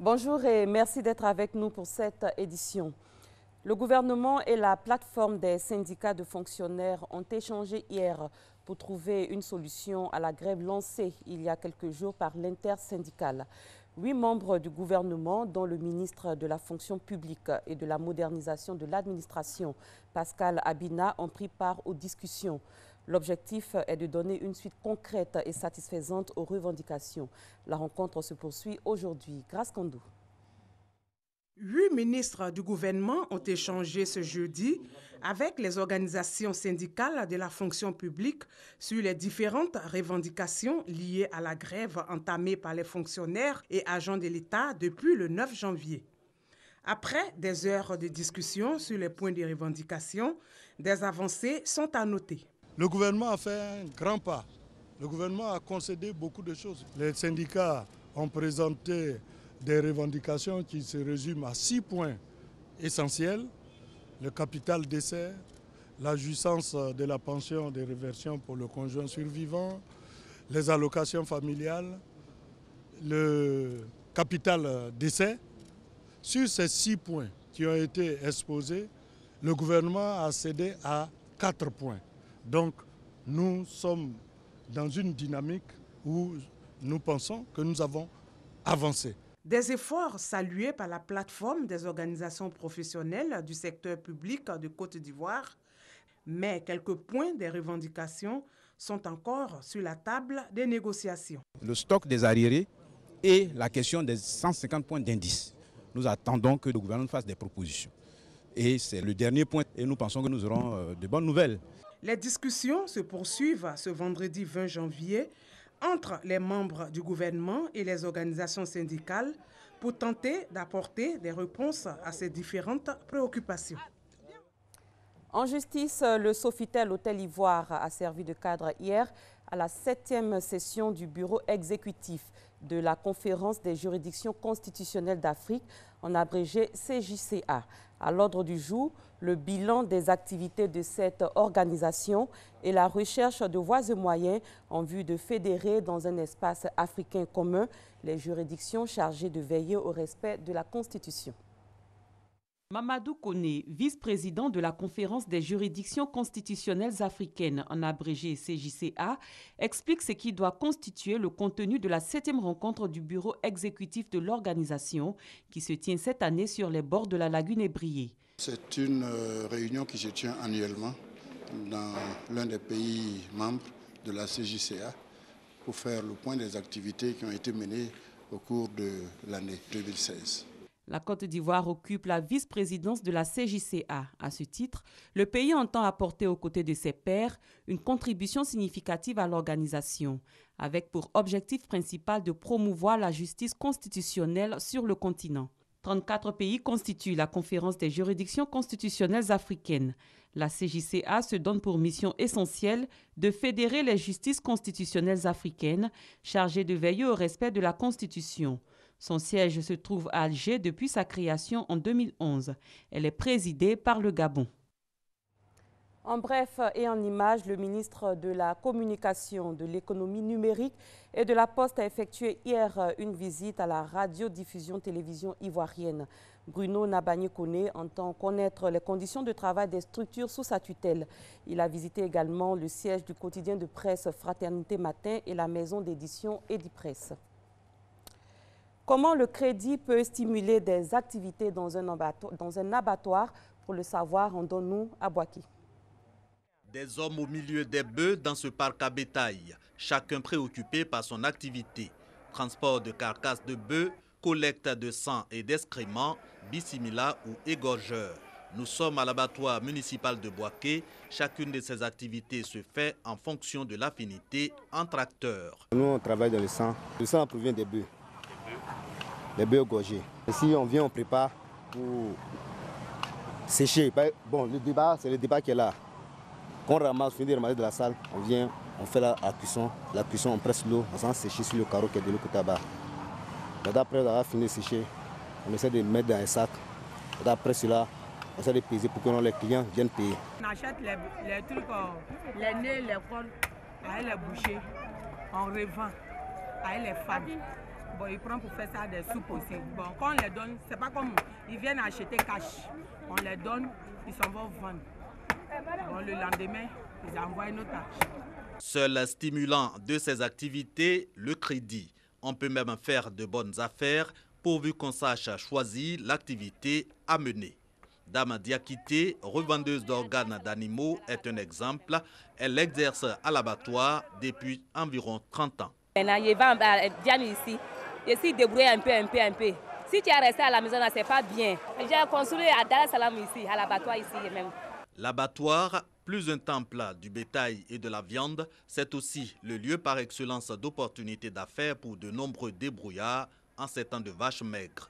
Speaker 2: Bonjour et merci d'être avec nous pour cette édition. Le gouvernement et la plateforme des syndicats de fonctionnaires ont échangé hier pour trouver une solution à la grève lancée il y a quelques jours par l'intersyndicale. 8 membres du gouvernement, dont le ministre de la fonction publique et de la modernisation de l'administration, Pascal Abina, ont pris part aux discussions. L'objectif est de donner une suite concrète et satisfaisante aux revendications. La rencontre se poursuit aujourd'hui. Grâce Kandou.
Speaker 11: 8 ministres du gouvernement ont échangé ce jeudi avec les organisations syndicales de la fonction publique sur les différentes revendications liées à la grève entamée par les fonctionnaires et agents de l'État depuis le 9 janvier. Après des heures de discussion sur les points de revendication, des avancées sont à noter.
Speaker 12: Le gouvernement a fait un grand pas. Le gouvernement a concédé beaucoup de choses. Les syndicats ont présenté des revendications qui se résument à 6 points essentiels. Le capital décès, la jouissance de la pension de réversion pour le conjoint survivant, les allocations familiales, le capital décès. Sur ces 6 points qui ont été exposés, le gouvernement a cédé à 4 points. Donc nous sommes dans une dynamique où nous pensons que nous avons avancé.
Speaker 11: Des efforts salués par la plateforme des organisations professionnelles du secteur public de Côte d'Ivoire, mais quelques points des revendications sont encore sur la table des négociations.
Speaker 13: Le stock des arriérés et la question des 150 points d'indice. Nous attendons que le gouvernement fasse des propositions. Et c'est le dernier point et nous pensons que nous aurons de bonnes nouvelles.
Speaker 11: Les discussions se poursuivent ce vendredi 20 janvier entre les membres du gouvernement et les organisations syndicales pour tenter d'apporter des réponses à ces différentes préoccupations.
Speaker 14: En justice, le Sofitel Hôtel Ivoire a servi de cadre hier à la 7e session du bureau exécutif de la Conférence des juridictions constitutionnelles d'Afrique, en abrégé CJCA. À l'ordre du jour, le bilan des activités de cette organisation et la recherche de voies et moyens en vue de fédérer dans un espace africain commun les juridictions chargées de veiller au respect de la Constitution.
Speaker 15: Mamadou Koné, vice-président de la Conférence des juridictions constitutionnelles africaines, en abrégé CJCA, explique ce qui doit constituer le contenu de la 7e rencontre du bureau exécutif de l'organisation qui se tient cette année sur les bords de la lagune Ébrié.
Speaker 16: C'est une réunion qui se tient annuellement dans l'un des pays membres de la CJCA pour faire le point des activités qui ont été menées au cours de l'année 2016.
Speaker 15: La Côte d'Ivoire occupe la vice-présidence de la CJCA. À ce titre, le pays entend apporter aux côtés de ses pairs une contribution significative à l'organisation, avec pour objectif principal de promouvoir la justice constitutionnelle sur le continent. 34 pays constituent la Conférence des juridictions constitutionnelles africaines. La CJCA se donne pour mission essentielle de fédérer les justices constitutionnelles africaines chargées de veiller au respect de la Constitution. Son siège se trouve à Alger depuis sa création en 2011. Elle est présidée par le Gabon.
Speaker 14: En bref et en images, le ministre de la Communication, de l'Économie numérique et de la Poste a effectué hier une visite à la radiodiffusion-télévision ivoirienne. Bruno Nabagné-Koné entend connaître les conditions de travail des structures sous sa tutelle. Il a visité également le siège du quotidien de presse Fraternité Matin et la maison d'édition Edipresse. Comment le crédit peut stimuler des activités dans un abattoir? Pour le savoir, on donne nous à Boaki.
Speaker 17: Des hommes au milieu des bœufs dans ce parc à bétail, chacun préoccupé par son activité. Transport de carcasses de bœufs, collecte de sang et d'excréments, bissimila ou égorgeur. Nous sommes à l'abattoir municipal de Boaké. Chacune de ces activités se fait en fonction de l'affinité entre acteurs.
Speaker 18: Nous, on travaille dans le sang. Le sang provient des bœufs. Les bœufs égorgés. Ici, on vient, on prépare pour sécher. Bon, le débat, c'est le débat qui est là. Quand on ramasse, on finit de ramasser de la salle, on vient, on fait la cuisson. La cuisson, on presse l'eau, on s'en sécher sur le carreau qui est de l'autre côté là-bas. Après avoir fini de sécher, on essaie de mettre dans un sac. Après cela, on essaie de peser pour que les clients viennent payer.
Speaker 19: On achète les trucs, les nez, les cols, avec les bouchers. On revend avec les femmes. Bon, ils prennent pour faire ça des soupes aussi. Bon, quand on les donne, c'est pas comme ils viennent acheter cash. On les donne, ils s'en vont vendre. Bon, le lendemain, ils envoient notre argent.
Speaker 17: Seul stimulant de ces activités, le crédit. On peut même faire de bonnes affaires pourvu qu'on sache choisir l'activité à mener. Dame Diakité, revendeuse d'organes d'animaux, est un exemple. Elle exerce à l'abattoir depuis environ 30 ans.
Speaker 20: Je suis débrouillée un peu. Si tu es resté à la maison, ce n'est pas bien. J'ai construit à Dar es Salaam ici, à l'abattoir ici même.
Speaker 17: L'abattoir, plus un temple du bétail et de la viande, c'est aussi le lieu par excellence d'opportunités d'affaires pour de nombreux débrouillards en ces temps de vaches maigres.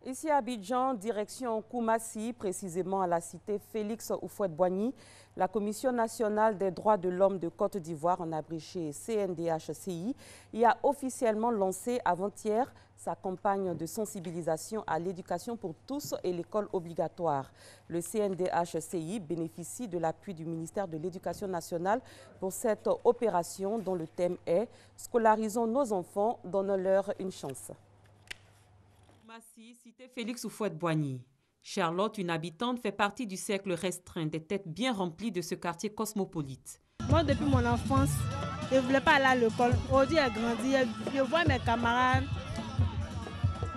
Speaker 14: Ici à Abidjan, direction Koumassi, précisément à la cité Félix Houphouët-Boigny, la Commission nationale des droits de l'homme de Côte d'Ivoire, en abrégé CNDH-CI, y a officiellement lancé avant-hier sa campagne de sensibilisation à l'éducation pour tous et l'école obligatoire. Le CNDH-CI bénéficie de l'appui du ministère de l'Éducation nationale pour cette opération dont le thème est « Scolarisons nos enfants, donnons-leur une chance ».
Speaker 15: Koumassi, cité Félix Houphouët-Boigny. Charlotte, une habitante, fait partie du cercle restreint des têtes bien remplies de ce quartier cosmopolite.
Speaker 21: Moi, depuis mon enfance, je ne voulais pas aller à l'école. Aujourd'hui, j'ai grandi, je vois mes camarades,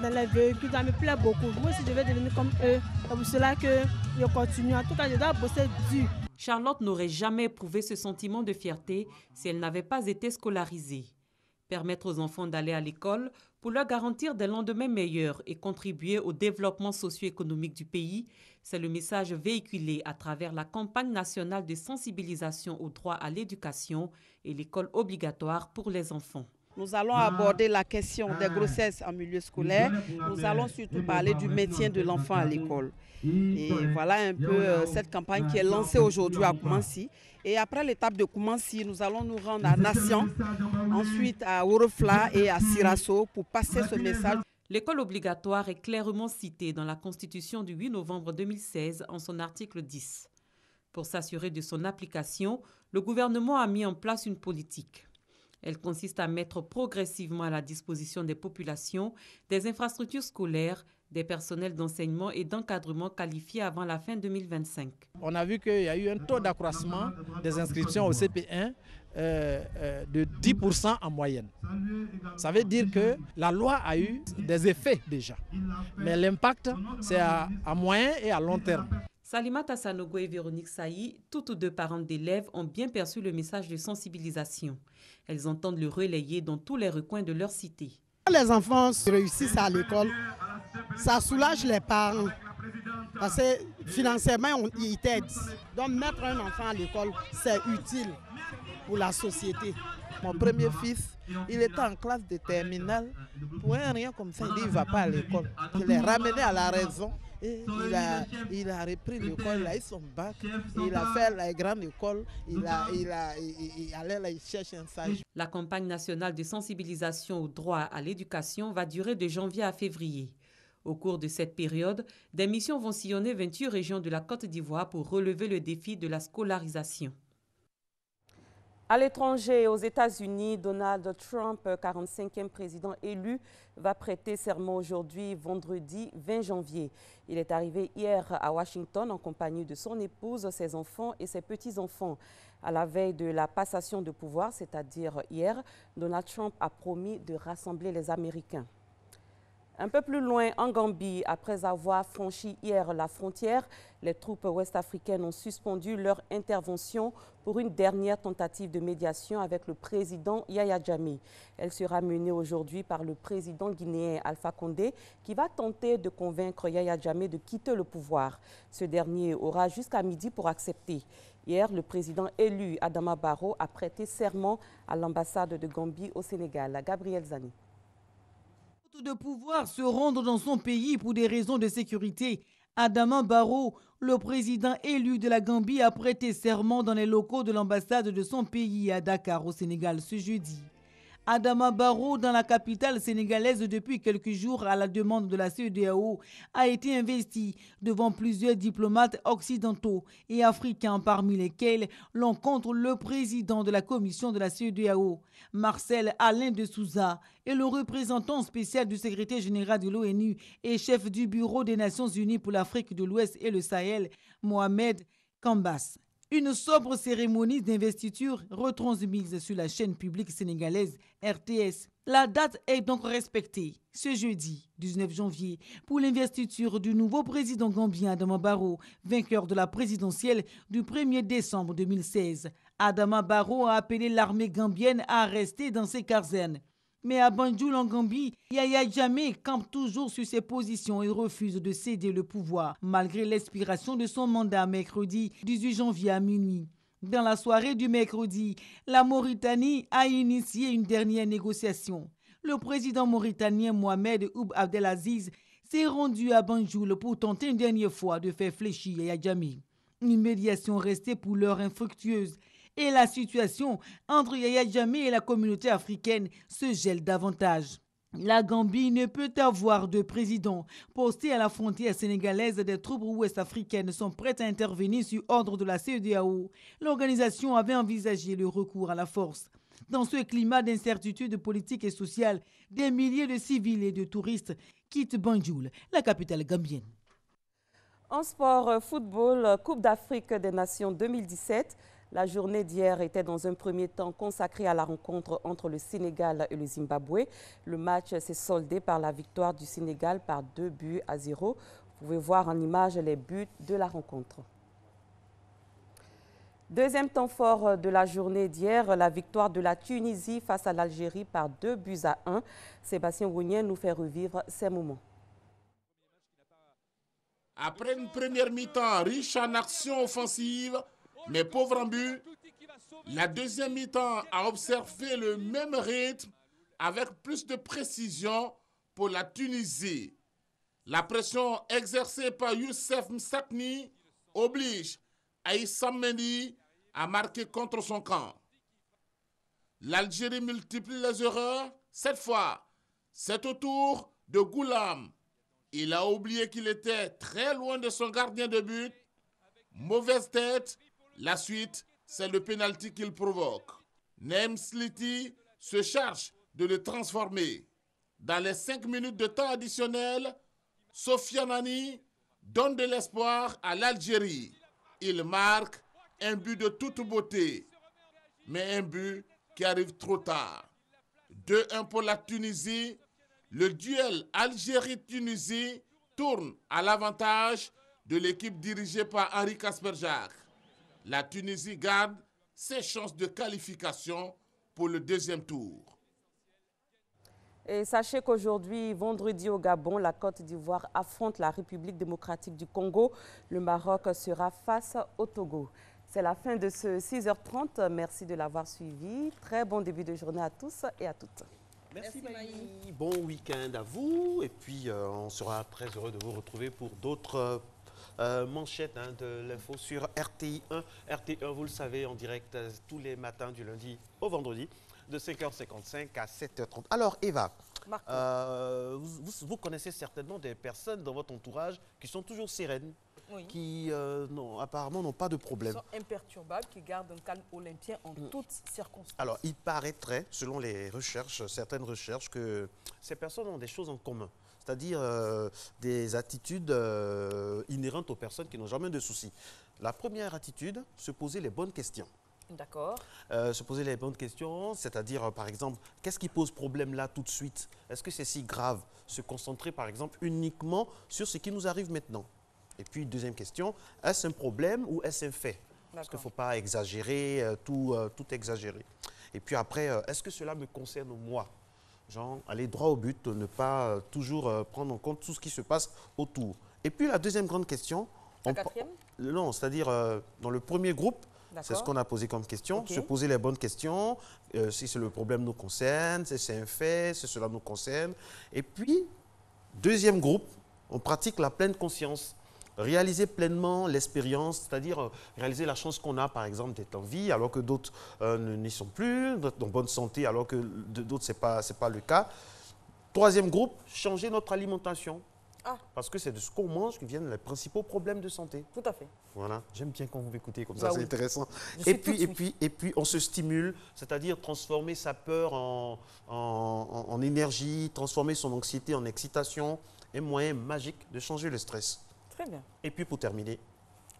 Speaker 21: dans les véhicules, ça me plaît beaucoup. Moi aussi, je vais devenir comme eux. C'est pour cela que je continue. En tout cas, je dois bosser dur.
Speaker 15: Charlotte n'aurait jamais éprouvé ce sentiment de fierté si elle n'avait pas été scolarisée. Permettre aux enfants d'aller à l'école pour leur garantir des lendemains meilleurs et contribuer au développement socio-économique du pays, c'est le message véhiculé à travers la campagne nationale de sensibilisation au droit à l'éducation et l'école obligatoire pour les enfants.
Speaker 22: Nous allons aborder la question des grossesses en milieu scolaire. Nous allons surtout parler du maintien de l'enfant à l'école. Et voilà un peu cette campagne qui est lancée aujourd'hui à Koumassi. Et après l'étape de Koumassi, nous allons nous rendre à Nation, ensuite à Orofla et à Sirasso pour passer ce message.
Speaker 15: L'école obligatoire est clairement citée dans la Constitution du 8 novembre 2016 en son article 10. Pour s'assurer de son application, le gouvernement a mis en place une politique. Elle consiste à mettre progressivement à la disposition des populations des infrastructures scolaires, des personnels d'enseignement et d'encadrement qualifiés avant la fin 2025.
Speaker 23: On a vu qu'il y a eu un taux d'accroissement des inscriptions au CP1 de 10% en moyenne. Ça veut dire que la loi a eu des effets déjà. Mais l'impact, c'est à moyen et à long terme.
Speaker 15: Salimata Sanogo et Véronique Saï, toutes deux parentes d'élèves, ont bien perçu le message de sensibilisation. Elles entendent le relayer dans tous les recoins de leur cité.
Speaker 24: Quand les enfants réussissent à l'école, ça soulage les parents. Parce que financièrement, ils t'aident. Donc mettre un enfant à l'école, c'est utile pour la société.
Speaker 25: Mon premier fils, il était en classe de terminale. Pour un rien comme ça, il dit qu'il ne va pas à l'école. Je l'ai ramené à la raison. Et il a repris l'école, il a eu son bac, il a fait la grande école, il allait il chercher un stage.
Speaker 15: La campagne nationale de sensibilisation au droit à l'éducation va durer de janvier à février. Au cours de cette période, des missions vont sillonner 28 régions de la Côte d'Ivoire pour relever le défi de la scolarisation.
Speaker 14: À l'étranger, aux États-Unis, Donald Trump, 45e président élu, va prêter serment aujourd'hui, vendredi 20 janvier. Il est arrivé hier à Washington en compagnie de son épouse, ses enfants et ses petits-enfants. À la veille de la passation de pouvoir, c'est-à-dire hier, Donald Trump a promis de rassembler les Américains. Un peu plus loin, en Gambie, après avoir franchi hier la frontière, les troupes ouest-africaines ont suspendu leur intervention pour une dernière tentative de médiation avec le président Yaya Jammeh. Elle sera menée aujourd'hui par le président guinéen Alpha Condé qui va tenter de convaincre Yaya Jammeh de quitter le pouvoir. Ce dernier aura jusqu'à midi pour accepter. Hier, le président élu Adama Barrow a prêté serment à l'ambassade de Gambie au Sénégal. Gabriel Zani.
Speaker 26: De pouvoir se rendre dans son pays pour des raisons de sécurité. Adama Barrow, le président élu de la Gambie, a prêté serment dans les locaux de l'ambassade de son pays à Dakar au Sénégal ce jeudi. Adama Barrow, dans la capitale sénégalaise depuis quelques jours à la demande de la CEDEAO, a été investi devant plusieurs diplomates occidentaux et africains, parmi lesquels l'on compte le président de la commission de la CEDEAO, Marcel Alain de Souza, et le représentant spécial du secrétaire général de l'ONU et chef du Bureau des Nations Unies pour l'Afrique de l'Ouest et le Sahel, Mohamed Kambas. Une sobre cérémonie d'investiture retransmise sur la chaîne publique sénégalaise RTS. La date est donc respectée ce jeudi 19 janvier pour l'investiture du nouveau président gambien Adama Barrow, vainqueur de la présidentielle du 1er décembre 2016. Adama Barrow a appelé l'armée gambienne à rester dans ses casernes. Mais à Banjul, en Gambie, Yaya Jammeh campe toujours sur ses positions et refuse de céder le pouvoir, malgré l'expiration de son mandat mercredi 18 janvier à minuit. Dans la soirée du mercredi, la Mauritanie a initié une dernière négociation. Le président mauritanien Mohamed Ould Abdelaziz s'est rendu à Banjul pour tenter une dernière fois de faire fléchir Yaya Jammeh. Une médiation restée pour l'heure infructueuse. Et la situation entre Yaya Jammeh et la communauté africaine se gèle davantage. La Gambie ne peut avoir de président. Postés à la frontière sénégalaise, des troupes ouest-africaines sont prêtes à intervenir sur ordre de la CEDEAO. L'organisation avait envisagé le recours à la force. Dans ce climat d'incertitude politique et sociale, des milliers de civils et de touristes quittent Banjul, la capitale gambienne.
Speaker 14: En sport, football, Coupe d'Afrique des Nations 2017, La journée d'hier était dans un premier temps consacrée à la rencontre entre le Sénégal et le Zimbabwe. Le match s'est soldé par la victoire du Sénégal par 2-0. Vous pouvez voir en image les buts de la rencontre. Deuxième temps fort de la journée d'hier, la victoire de la Tunisie face à l'Algérie par 2-1. Sébastien Rougnet nous fait revivre ces moments.
Speaker 1: Après une première mi-temps riche en actions offensives, mais pauvre en but, la deuxième mi-temps a observé le même rythme avec plus de précision pour la Tunisie. La pression exercée par Youssef Msakni oblige Aïssam Mendy à marquer contre son camp. L'Algérie multiplie les erreurs. Cette fois, c'est au tour de Goulam. Il a oublié qu'il était très loin de son gardien de but. Mauvaise tête. La suite, c'est le pénalty qu'il provoque. Naim Sliti se charge de le transformer. Dans les 5 minutes de temps additionnel, Sofiane Ani donne de l'espoir à l'Algérie. Il marque un but de toute beauté, mais un but qui arrive trop tard. 2-1 pour la Tunisie. Le duel Algérie-Tunisie tourne à l'avantage de l'équipe dirigée par Henri Kasper-Jacques. La Tunisie garde ses chances de qualification pour le deuxième tour.
Speaker 14: Et sachez qu'aujourd'hui, vendredi au Gabon, la Côte d'Ivoire affronte la République démocratique du Congo. Le Maroc sera face au Togo. C'est la fin de ce 6h30. Merci de l'avoir suivi. Très bon début de journée à tous et à toutes.
Speaker 3: Merci Maï. Bon week-end à vous. Et puis, on sera très heureux de vous retrouver pour d'autres manchettes de l'info sur RTI 1. RTI 1, vous le savez, en direct tous les matins du lundi au vendredi, de 5h55 à 7h30. Alors, Eva, vous connaissez certainement des personnes dans votre entourage qui sont toujours sereines, oui, qui apparemment n'ont pas de problème.
Speaker 2: Ils sont imperturbables, qui gardent un calme olympien en toutes circonstances.
Speaker 3: Alors, il paraîtrait, selon les recherches, certaines recherches, que ces personnes ont des choses en commun. C'est-à-dire des attitudes inhérentes aux personnes qui n'ont jamais de soucis. La première attitude, se poser les bonnes questions.
Speaker 2: D'accord.
Speaker 3: Se poser les bonnes questions, c'est-à-dire, par exemple, qu'est-ce qui pose problème là tout de suite? Est-ce que c'est si grave? Se concentrer, par exemple, uniquement sur ce qui nous arrive maintenant. Et puis, deuxième question, est-ce un problème ou est-ce un fait? Parce qu'il ne faut pas exagérer, tout exagérer. Et puis après, est-ce que cela me concerne moi? Genre, aller droit au but, ne pas toujours prendre en compte tout ce qui se passe autour. Et puis, la deuxième grande question...
Speaker 2: La quatrième?
Speaker 3: Non, c'est-à-dire, dans le premier groupe, c'est ce qu'on a posé comme question, okay, se poser les bonnes questions, si le problème nous concerne, si c'est un fait, si cela nous concerne. Et puis, deuxième groupe, on pratique la pleine conscience. Réaliser pleinement l'expérience, c'est-à-dire réaliser la chance qu'on a, par exemple, d'être en vie, alors que d'autres n'y sont plus, d'être en bonne santé, alors que d'autres, ce n'est pas le cas. Troisième groupe, changer notre alimentation. Ah. Parce que c'est de ce qu'on mange que viennent les principaux problèmes de santé.
Speaker 2: Tout à fait.
Speaker 3: Voilà, j'aime bien quand vous m'écoutez comme ça, c'est intéressant. Et puis, on se stimule, c'est-à-dire transformer sa peur en énergie, transformer son anxiété en excitation, un moyen magique de changer le stress.
Speaker 2: Très bien.
Speaker 3: Et puis pour terminer,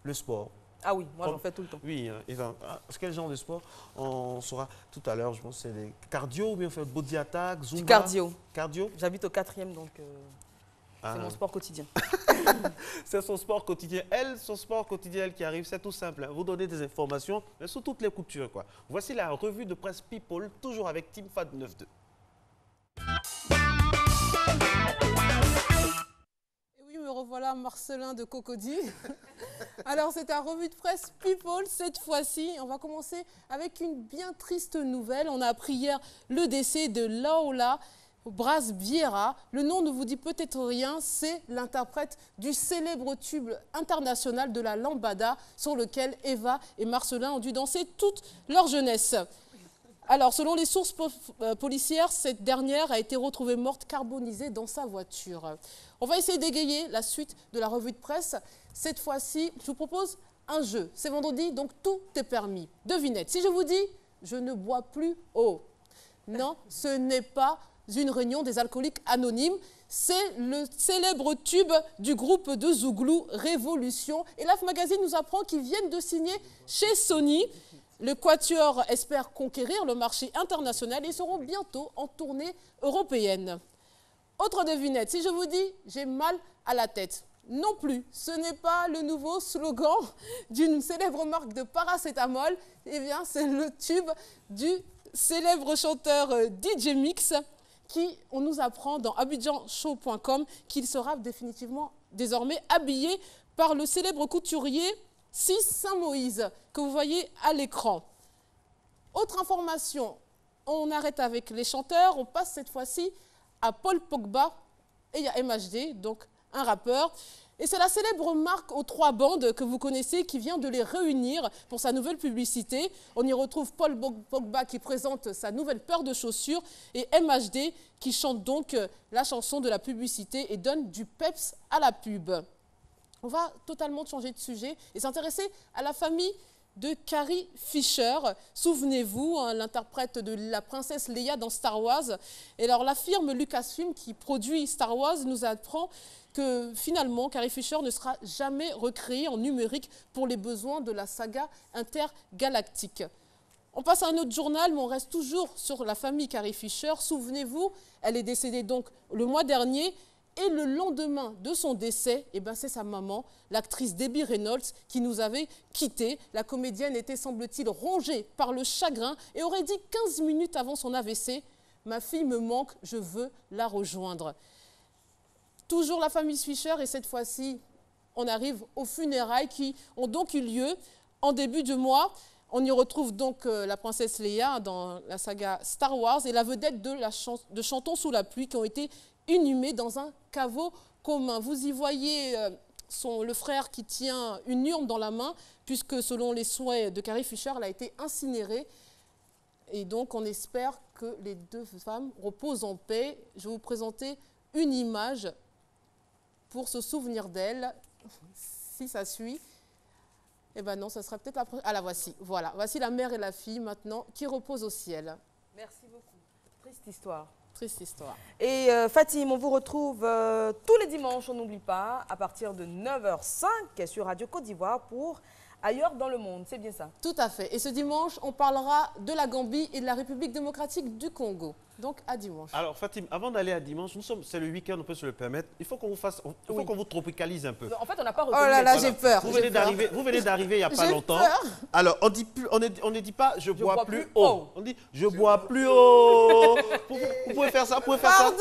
Speaker 3: le sport.
Speaker 2: Ah oui, moi j'en fais tout le temps.
Speaker 3: Oui, Eva, quel genre de sport? On saura tout à l'heure, je pense que c'est des cardio ou bien on fait body attack, zumba?
Speaker 2: Du cardio.
Speaker 3: Cardio?
Speaker 2: J'habite au 4e, donc c'est mon sport quotidien.
Speaker 3: C'est son sport quotidien. Elle, son sport quotidien qui arrive, c'est tout simple. Hein. Vous donnez des informations, mais sous toutes les coutures, quoi. Voici la revue de presse People, toujours avec Team FAD 92.
Speaker 4: Me revoilà, Marcelin de Cocody. Alors, c'est un revue de presse People. Cette fois-ci, on va commencer avec une bien triste nouvelle. On a appris hier le décès de Laola Bras Vieira. Le nom ne vous dit peut-être rien, c'est l'interprète du célèbre tube international de la lambada sur lequel Eva et Marcelin ont dû danser toute leur jeunesse. Alors, selon les sources policières, cette dernière a été retrouvée morte carbonisée dans sa voiture. On va essayer d'égayer la suite de la revue de presse. Cette fois-ci, je vous propose un jeu. C'est vendredi, donc tout est permis. Devinette, si je vous dis « je ne bois plus eau », non, ce n'est pas une réunion des alcooliques anonymes. C'est le célèbre tube du groupe de Zouglou, Révolution. Et Life Magazine nous apprend qu'ils viennent de signer chez Sony Le Quatuor espère conquérir le marché international et seront bientôt en tournée européenne. Autre devinette, si je vous dis « j'ai mal à la tête », non plus, ce n'est pas le nouveau slogan d'une célèbre marque de paracétamol, eh bien c'est le tube du célèbre chanteur DJ Mix qui, on nous apprend dans abidjanshow.com qu'il sera définitivement désormais habillé par le célèbre couturier Sis Saint-Moïse que vous voyez à l'écran. Autre information, on arrête avec les chanteurs, on passe cette fois-ci à Paul Pogba et il y a MHD, donc un rappeur. Et c'est la célèbre marque aux 3 bandes que vous connaissez qui vient de les réunir pour sa nouvelle publicité. On y retrouve Paul Pogba qui présente sa nouvelle paire de chaussures et MHD qui chante donc la chanson de la publicité et donne du peps à la pub. On va totalement changer de sujet et s'intéresser à la famille de Carrie Fisher. Souvenez-vous, hein, l'interprète de la princesse Leia dans Star Wars. Et alors la firme Lucasfilm qui produit Star Wars nous apprend que finalement Carrie Fisher ne sera jamais recréée en numérique pour les besoins de la saga intergalactique. On passe à un autre journal, mais on reste toujours sur la famille Carrie Fisher. Souvenez-vous, elle est décédée donc le mois dernier. Et le lendemain de son décès, eh ben c'est sa maman, l'actrice Debbie Reynolds, qui nous avait quittés. La comédienne était, semble-t-il, rongée par le chagrin et aurait dit 15 minutes avant son AVC « Ma fille me manque, je veux la rejoindre ». Toujours la famille Fisher et cette fois-ci, on arrive aux funérailles qui ont donc eu lieu en début de mois. On y retrouve donc la princesse Leia dans la saga Star Wars et la vedette de Chantons sous la pluie qui ont été inhumés dans un caveau commun. Vous y voyez le frère qui tient une urne dans la main, puisque selon les souhaits de Carrie Fisher, elle a été incinérée. Et donc, on espère que les 2 femmes reposent en paix. Je vais vous présenter une image pour se souvenir d'elle, si ça suit. Eh bien non, ça sera peut-être la prochaine. Ah, la voici. Voilà, voici la mère et la fille maintenant qui reposent au ciel.
Speaker 2: Merci beaucoup. Triste histoire.
Speaker 4: Triste histoire.
Speaker 2: Et Fatim, on vous retrouve tous les dimanches, on n'oublie pas, à partir de 9h05 sur Radio Côte d'Ivoire pour Ailleurs dans le monde. C'est bien ça?
Speaker 4: Tout à fait. Et ce dimanche, on parlera de la Gambie et de la République démocratique du Congo. Donc à dimanche.
Speaker 3: Alors Fatim, avant d'aller à dimanche, c'est le week-end, on peut se le permettre. Il faut qu'on vous fasse, il faut qu'on vous tropicalise un peu.
Speaker 2: En fait, on n'a pas reconnu.
Speaker 4: Oh là là, j'ai peur.
Speaker 3: Vous venez d'arriver il n'y a pas longtemps.
Speaker 4: Peur.
Speaker 3: Alors on ne dit pas je bois plus haut. On dit je bois plus haut. Vous pouvez faire ça,
Speaker 4: Pardonnez.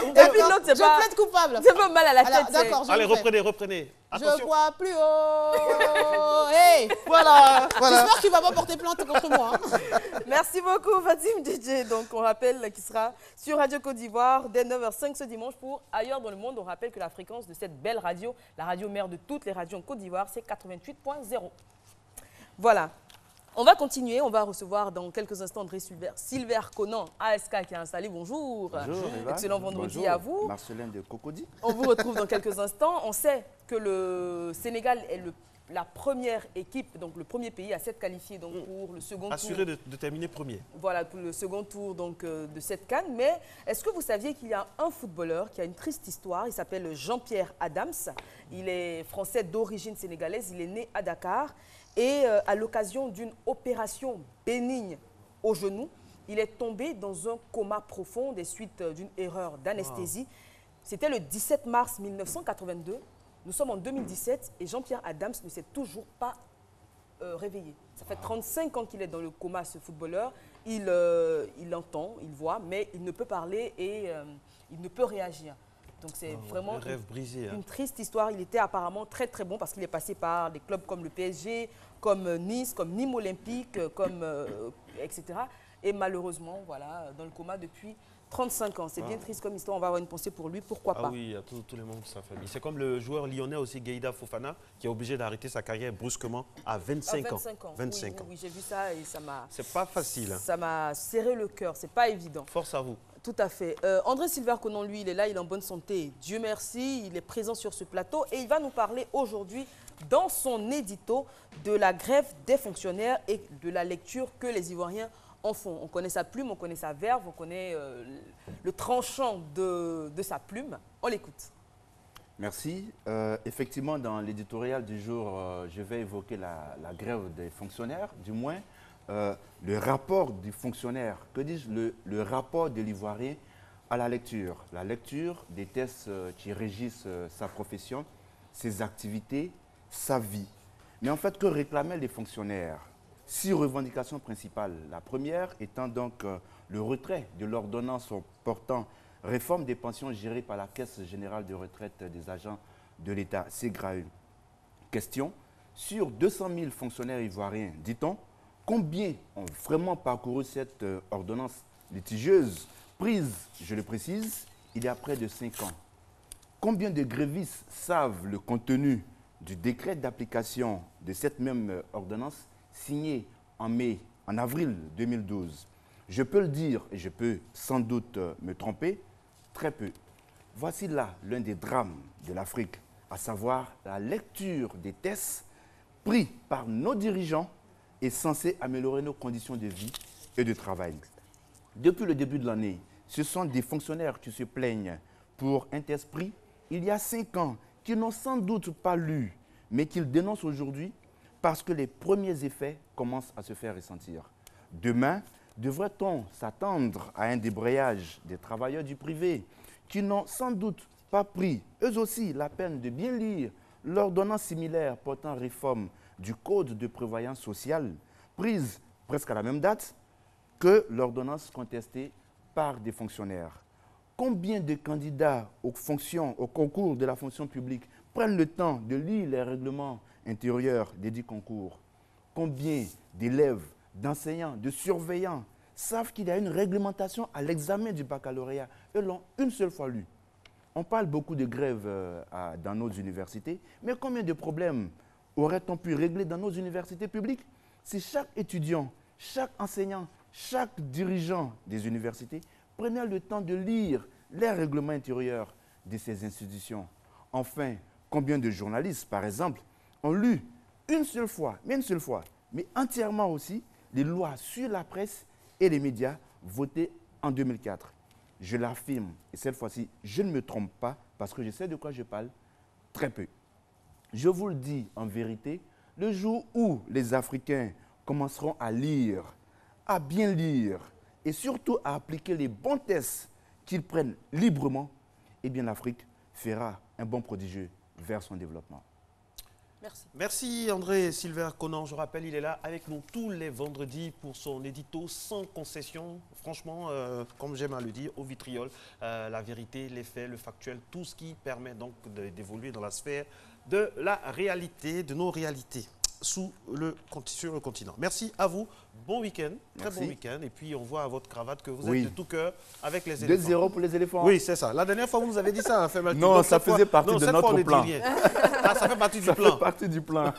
Speaker 2: Et puis l'autre, c'est pas.
Speaker 4: Je plaide coupable.
Speaker 2: C'est pas mal à la tête.
Speaker 4: D'accord.
Speaker 3: Allez, reprenez. Attention.
Speaker 4: Je bois plus haut. Hey.
Speaker 3: Voilà.
Speaker 4: J'espère qu'il ne va pas porter plainte contre moi. Hein.
Speaker 2: Merci beaucoup Fatim DJ. Donc on rappelle qu'il sera sur Radio Côte d'Ivoire dès 9h05 ce dimanche pour Ailleurs dans le monde. On rappelle que la fréquence de cette belle radio, la radio mère de toutes les radios en Côte d'Ivoire, c'est 88.0. Voilà. On va continuer, on va recevoir dans quelques instants André Silver Conan, ASK qui est installé. Bonjour.
Speaker 5: Bonjour.
Speaker 2: Excellent vendredi.
Speaker 5: Bonjour.
Speaker 2: À vous.
Speaker 5: Marcelin de Cocody.
Speaker 2: On vous retrouve dans quelques instants. On sait que le Sénégal est la première équipe, donc le premier pays à s'être qualifié donc, pour le second tour.
Speaker 3: Assuré de terminer premier.
Speaker 2: Voilà, pour le second tour donc, de cette CAN. Mais est-ce que vous saviez qu'il y a un footballeur qui a une triste histoire? Il s'appelle Jean-Pierre Adams. Il est français d'origine sénégalaise. Il est né à Dakar. Et à l'occasion d'une opération bénigne au genou, il est tombé dans un coma profond des suites d'une erreur d'anesthésie. Wow. C'était le 17 mars 1982. Nous sommes en 2017 et Jean-Pierre Adams ne s'est toujours pas réveillé. Ça fait 35 ans qu'il est dans le coma, ce footballeur. Il entend, il voit, mais il ne peut parler et il ne peut réagir. Donc c'est vraiment
Speaker 3: rêve brisé,
Speaker 2: une triste histoire. Il était apparemment très très bon parce qu'il est passé par des clubs comme le PSG, comme Nice, comme Nîmes Olympique, etc. Et malheureusement, voilà, dans le coma depuis 35 ans. C'est bien triste comme histoire. On va avoir une pensée pour lui. Pourquoi pas?
Speaker 3: Ah oui, à tous les membres de sa famille. C'est comme le joueur lyonnais aussi, Gueïda Fofana, qui est obligé d'arrêter sa carrière brusquement à 25 ans.
Speaker 2: 25 ans. Oui, j'ai vu ça et ça m'a...
Speaker 3: C'est pas facile.
Speaker 2: Ça m'a serré le cœur. C'est pas évident.
Speaker 3: Force à vous.
Speaker 2: Tout à fait. André Silver Conan, lui, il est là, il est en bonne santé. Dieu merci, il est présent sur ce plateau et il va nous parler aujourd'hui dans son édito de la grève des fonctionnaires et de la lecture que les Ivoiriens en font. On connaît sa plume, on connaît sa verve, on connaît le tranchant de sa plume. On l'écoute.
Speaker 5: Merci. Effectivement, dans l'éditorial du jour, je vais évoquer la grève des fonctionnaires, du moins le rapport du fonctionnaire, que dis-je, le rapport de l'Ivoirien à la lecture des tests qui régissent sa profession, ses activités, sa vie. Mais en fait, que réclamaient les fonctionnaires? 6 revendications principales. La première étant donc le retrait de l'ordonnance portant réforme des pensions gérées par la Caisse générale de retraite des agents de l'État, CGRAE. Question, sur 200 000 fonctionnaires ivoiriens, dit-on, combien ont vraiment parcouru cette ordonnance litigieuse, prise, je le précise, il y a près de 5 ans? Combien de grévistes savent le contenu du décret d'application de cette même ordonnance signée en avril 2012? Je peux le dire, et je peux sans doute me tromper, très peu. Voici là l'un des drames de l'Afrique, à savoir la lecture des tests pris par nos dirigeants et censés améliorer nos conditions de vie et de travail. Depuis le début de l'année, ce sont des fonctionnaires qui se plaignent pour un test pris il y a 5 ans, qui n'ont sans doute pas lu, mais qu'ils dénoncent aujourd'hui parce que les premiers effets commencent à se faire ressentir. Demain, devrait-on s'attendre à un débrayage des travailleurs du privé qui n'ont sans doute pas pris, eux aussi, la peine de bien lire l'ordonnance similaire portant réforme du Code de prévoyance sociale, prise presque à la même date que l'ordonnance contestée par des fonctionnaires? Combien de candidats aux fonctions, au concours de la fonction publique prennent le temps de lire les règlements intérieurs des dits concours? Combien d'élèves, d'enseignants, de surveillants savent qu'il y a une réglementation à l'examen du baccalauréat? Eux l'ont une seule fois lu. On parle beaucoup de grève dans nos universités, mais combien de problèmes aurait-on pu régler dans nos universités publiques si chaque étudiant, chaque enseignant, chaque dirigeant des universités prenait le temps de lire les règlements intérieurs de ces institutions? Enfin, combien de journalistes, par exemple, ont lu une seule fois, mais entièrement aussi, les lois sur la presse et les médias votées en 2004. Je l'affirme, et cette fois-ci, je ne me trompe pas, parce que je sais de quoi je parle, très peu. Je vous le dis en vérité, le jour où les Africains commenceront à lire, à bien lire, et surtout à appliquer les bons tests qu'ils prennent librement, eh bien l'Afrique fera un bond prodigieux vers son développement.
Speaker 2: Merci.
Speaker 3: Merci André Silver Conan. Je rappelle, il est là avec nous tous les vendredis pour son édito sans concession. Franchement, comme j'aime à le dire, au vitriol, la vérité, les faits, le factuel, tout ce qui permet donc d'évoluer dans la sphère de la réalité, de nos réalités sur le continent. Merci à vous. Bon week-end, très bon week-end. Et puis, on voit à votre cravate que vous êtes de tout cœur avec les éléphants.
Speaker 5: 2-0 pour les éléphants.
Speaker 3: Oui, c'est ça. La dernière fois, vous nous avez dit ça.
Speaker 5: Non, ça faisait partie de notre plan.
Speaker 3: Ah, ça fait partie du plan.
Speaker 5: Ça fait partie du plan.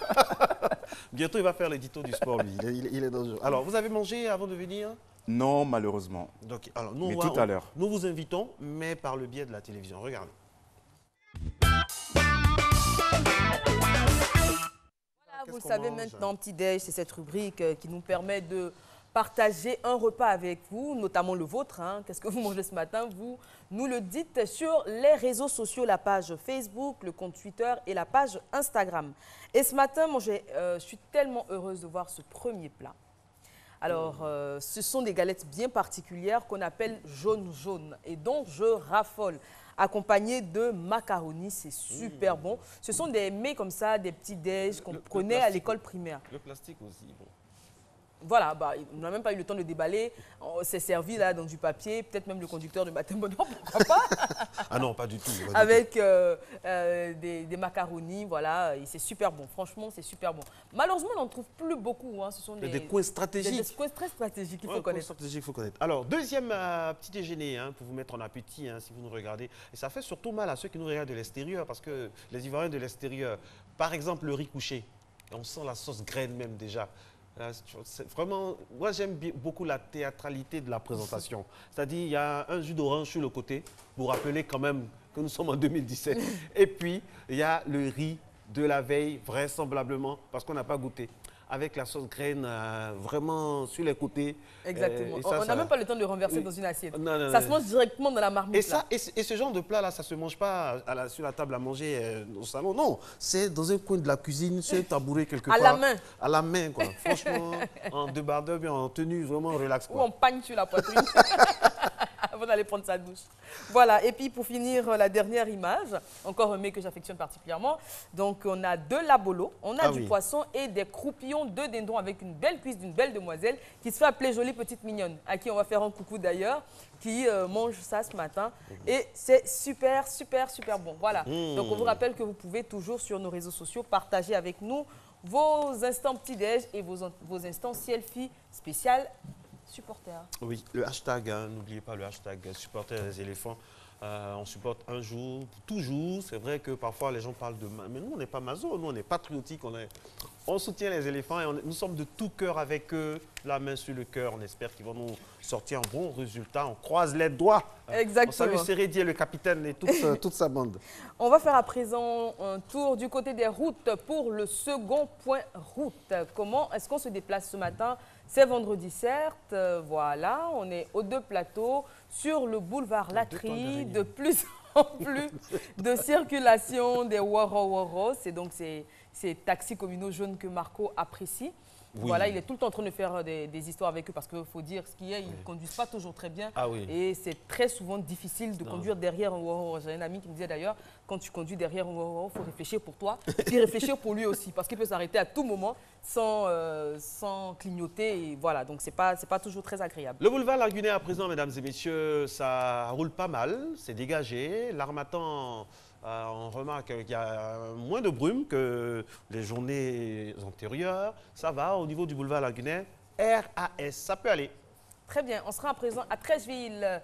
Speaker 3: Bientôt, il va faire l'édito du sport, lui. Il est dangereux. Alors, vous avez mangé avant de venir?
Speaker 5: Non, malheureusement.
Speaker 3: Donc, alors, nous,
Speaker 5: mais tout à l'heure.
Speaker 3: Nous vous invitons, mais par le biais de la télévision. Regardez.
Speaker 2: Vous le savez maintenant, Petit Déj, c'est cette rubrique qui nous permet de partager un repas avec vous, notamment le vôtre. Hein. Qu'est-ce que vous mangez ce matin? Vous nous le dites sur les réseaux sociaux, la page Facebook, le compte Twitter et la page Instagram. Et ce matin, moi, je suis tellement heureuse de voir ce premier plat. Alors, ce sont des galettes bien particulières qu'on appelle jaune-jaune et dont je raffole. Accompagné de macaroni, c'est super bon. Ce sont des mets comme ça, des petits déj qu'on prenait à l'école primaire.
Speaker 3: Le plastique aussi, bon.
Speaker 2: Voilà, on n'a même pas eu le temps de déballer. C'est servi là dans du papier, peut-être même le conducteur de Matin Bonheur, pourquoi pas.
Speaker 3: Ah non, pas du tout.
Speaker 2: Avec des macaronis, voilà, et c'est super bon. Franchement, c'est super bon. Malheureusement, on n'en trouve plus beaucoup. Hein. Ce sont
Speaker 3: des coins stratégiques.
Speaker 2: Des coins très stratégiques qu'il faut connaître.
Speaker 3: Alors, deuxième petit déjeuner pour vous mettre en appétit, si vous nous regardez. Et ça fait surtout mal à ceux qui nous regardent de l'extérieur, parce que les Ivoiriens de l'extérieur, par exemple, le riz couché, on sent la sauce graine même déjà. Vraiment, moi j'aime beaucoup la théâtralité de la présentation. C'est-à-dire, il y a un jus d'orange sur le côté pour rappeler quand même que nous sommes en 2017. Et puis, il y a le riz de la veille, vraisemblablement, parce qu'on n'a pas goûté. avec la sauce graine vraiment sur les côtés.
Speaker 2: Exactement. On n'a même pas le temps de renverser dans une assiette.
Speaker 3: Non,
Speaker 2: ça se mange directement dans la marmite.
Speaker 3: Et ce genre de plat-là, ça ne se mange pas sur la table à manger au salon. Non, c'est dans un coin de la cuisine, sur un tabouret quelque part.
Speaker 2: À la main.
Speaker 3: À la main, quoi. Franchement, en débardeur, bien en tenue, vraiment relax, quoi.
Speaker 2: Ou en pagne sur la poitrine. Avant d'aller prendre sa douche. Voilà, et puis pour finir, la dernière image, encore un mets que j'affectionne particulièrement. Donc on a de la bolo, on a du poisson et des croupillons de dindon avec une belle cuisse d'une belle demoiselle qui se fait appeler Jolie Petite Mignonne, à qui on va faire un coucou d'ailleurs, qui mange ça ce matin. Et c'est super, super, super bon. Voilà, donc on vous rappelle que vous pouvez toujours sur nos réseaux sociaux partager avec nous vos instants petit-déj et vos instants selfie spécial supporters.
Speaker 3: Oui, le hashtag, hein, n'oubliez pas le hashtag supporter des éléphants. On supporte un jour, toujours. C'est vrai que parfois les gens parlent de... Mais nous, on n'est pas maso, nous, on est patriotiques. On soutient les éléphants et nous sommes de tout cœur avec eux, la main sur le cœur. On espère qu'ils vont nous sortir un bon résultat. On croise les doigts.
Speaker 2: Exactement.
Speaker 3: On salue Sérédier, le capitaine et toute sa bande.
Speaker 2: On va faire à présent un tour du côté des routes pour le second point route. Comment est-ce qu'on se déplace ce matin? C'est vendredi, certes. Voilà, on est aux deux plateaux sur le boulevard Latry. De plus en plus de circulation des Woro-Woro. C'est donc ces taxis communaux jaunes que Marco apprécie. Oui. Voilà, il est tout le temps en train de faire des histoires avec eux parce qu'il faut dire ce qu'il y a, ils ne conduisent pas toujours très bien. Et c'est très souvent difficile de conduire derrière un Woro. J'ai un ami qui me disait d'ailleurs, quand tu conduis derrière un Woro, il faut réfléchir pour toi et réfléchir pour lui aussi parce qu'il peut s'arrêter à tout moment sans clignoter. Et voilà, donc c'est pas toujours très agréable.
Speaker 3: Le boulevard Lagunet à présent, mesdames et messieurs, ça roule pas mal, c'est dégagé. L'Harmattan... on remarque qu'il y a moins de brume que les journées antérieures. Ça va au niveau du boulevard Lagunet. RAS, ça peut aller.
Speaker 2: Très bien. On sera à présent à Treichville,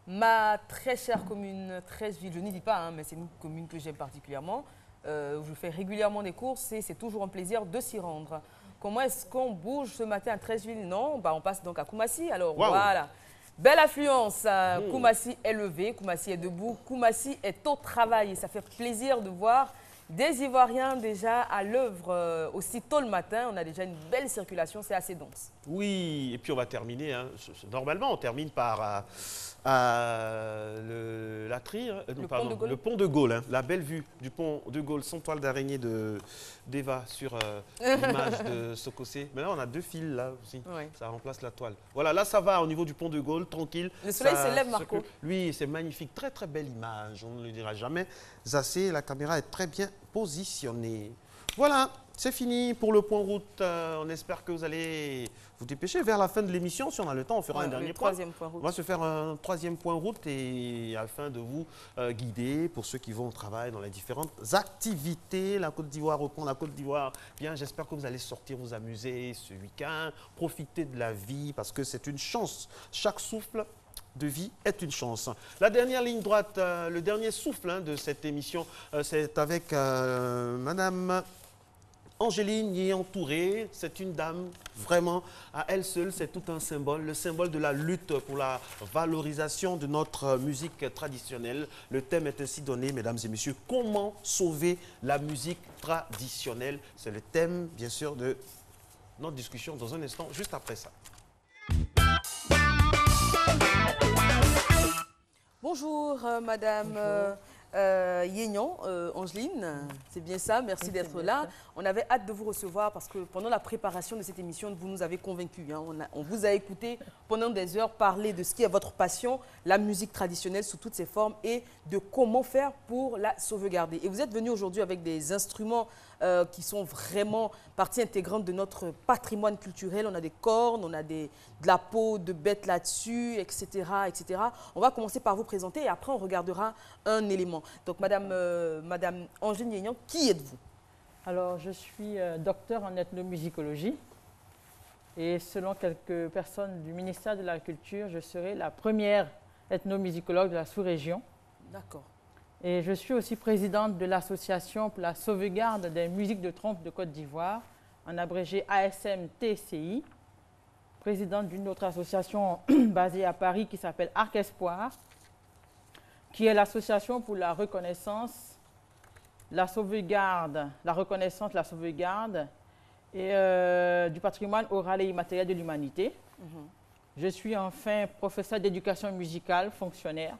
Speaker 2: ma très chère commune. Treichville, je n'y vis pas, hein, mais c'est une commune que j'aime particulièrement. Je fais régulièrement des courses et c'est toujours un plaisir de s'y rendre. Comment est-ce qu'on bouge ce matin à Treichville? Non, on passe donc à Koumassi. Alors voilà. Belle affluence, Koumassi est levé, Koumassi est debout, Koumassi est au travail et ça fait plaisir de voir des Ivoiriens déjà à l'œuvre aussi tôt le matin. On a déjà une belle circulation, c'est assez dense.
Speaker 3: Oui, et puis on va terminer, hein. Normalement on termine par le pont de Gaulle, hein. La belle vue du pont de Gaulle, sans toile d'araignée d'Eva sur l'image de Sokosé. Mais là on a deux fils là aussi, ça remplace la toile. Voilà, là ça va au niveau du pont de Gaulle, tranquille.
Speaker 2: Le soleil se lève, Marco.
Speaker 3: Oui, c'est magnifique, très très belle image, on ne le dira jamais assez, la caméra est très bien positionnée. Voilà, c'est fini pour le point route. On espère que vous allez vous dépêcher. Vers la fin de l'émission, si on a le temps, on fera un dernier point. On va se faire un troisième point route et afin de vous guider pour ceux qui vont au travail dans les différentes activités. La Côte d'Ivoire reprend la Côte d'Ivoire. Bien, j'espère que vous allez sortir, vous amuser ce week-end, profiter de la vie parce que c'est une chance. Chaque souffle de vie est une chance. La dernière ligne droite, le dernier souffle de cette émission, c'est avec Madame Angéline Nié-Touré. C'est une dame, vraiment, à elle seule, c'est tout un symbole, le symbole de la lutte pour la valorisation de notre musique traditionnelle. Le thème est ainsi donné, mesdames et messieurs, comment sauver la musique traditionnelle? C'est le thème, bien sûr, de notre discussion dans un instant, juste après ça.
Speaker 2: Bonjour, Madame Yénion, Angeline, c'est bien ça, merci d'être là. On avait hâte de vous recevoir parce que pendant la préparation de cette émission, vous nous avez convaincus. Hein. On vous a écouté pendant des heures parler de ce qui est votre passion, la musique traditionnelle sous toutes ses formes et de comment faire pour la sauvegarder. Et vous êtes venu aujourd'hui avec des instruments qui sont vraiment partie intégrante de notre patrimoine culturel. On a des cornes, on a de la peau de bête là-dessus, etc., etc. On va commencer par vous présenter et après on regardera un élément. Donc Madame Angèle Niénian, qui êtes-vous?
Speaker 6: Alors je suis docteur en ethnomusicologie et selon quelques personnes du ministère de la Culture, je serai la première ethnomusicologue de la sous-région.
Speaker 2: D'accord.
Speaker 6: Et je suis aussi présidente de l'association pour la sauvegarde des musiques de trompe de Côte d'Ivoire, en abrégé ASM-TCI, présidente d'une autre association basée à Paris qui s'appelle Arc Espoir, qui est l'association pour la reconnaissance, la sauvegarde et du patrimoine oral et immatériel de l'humanité. Je suis enfin professeur d'éducation musicale, fonctionnaire,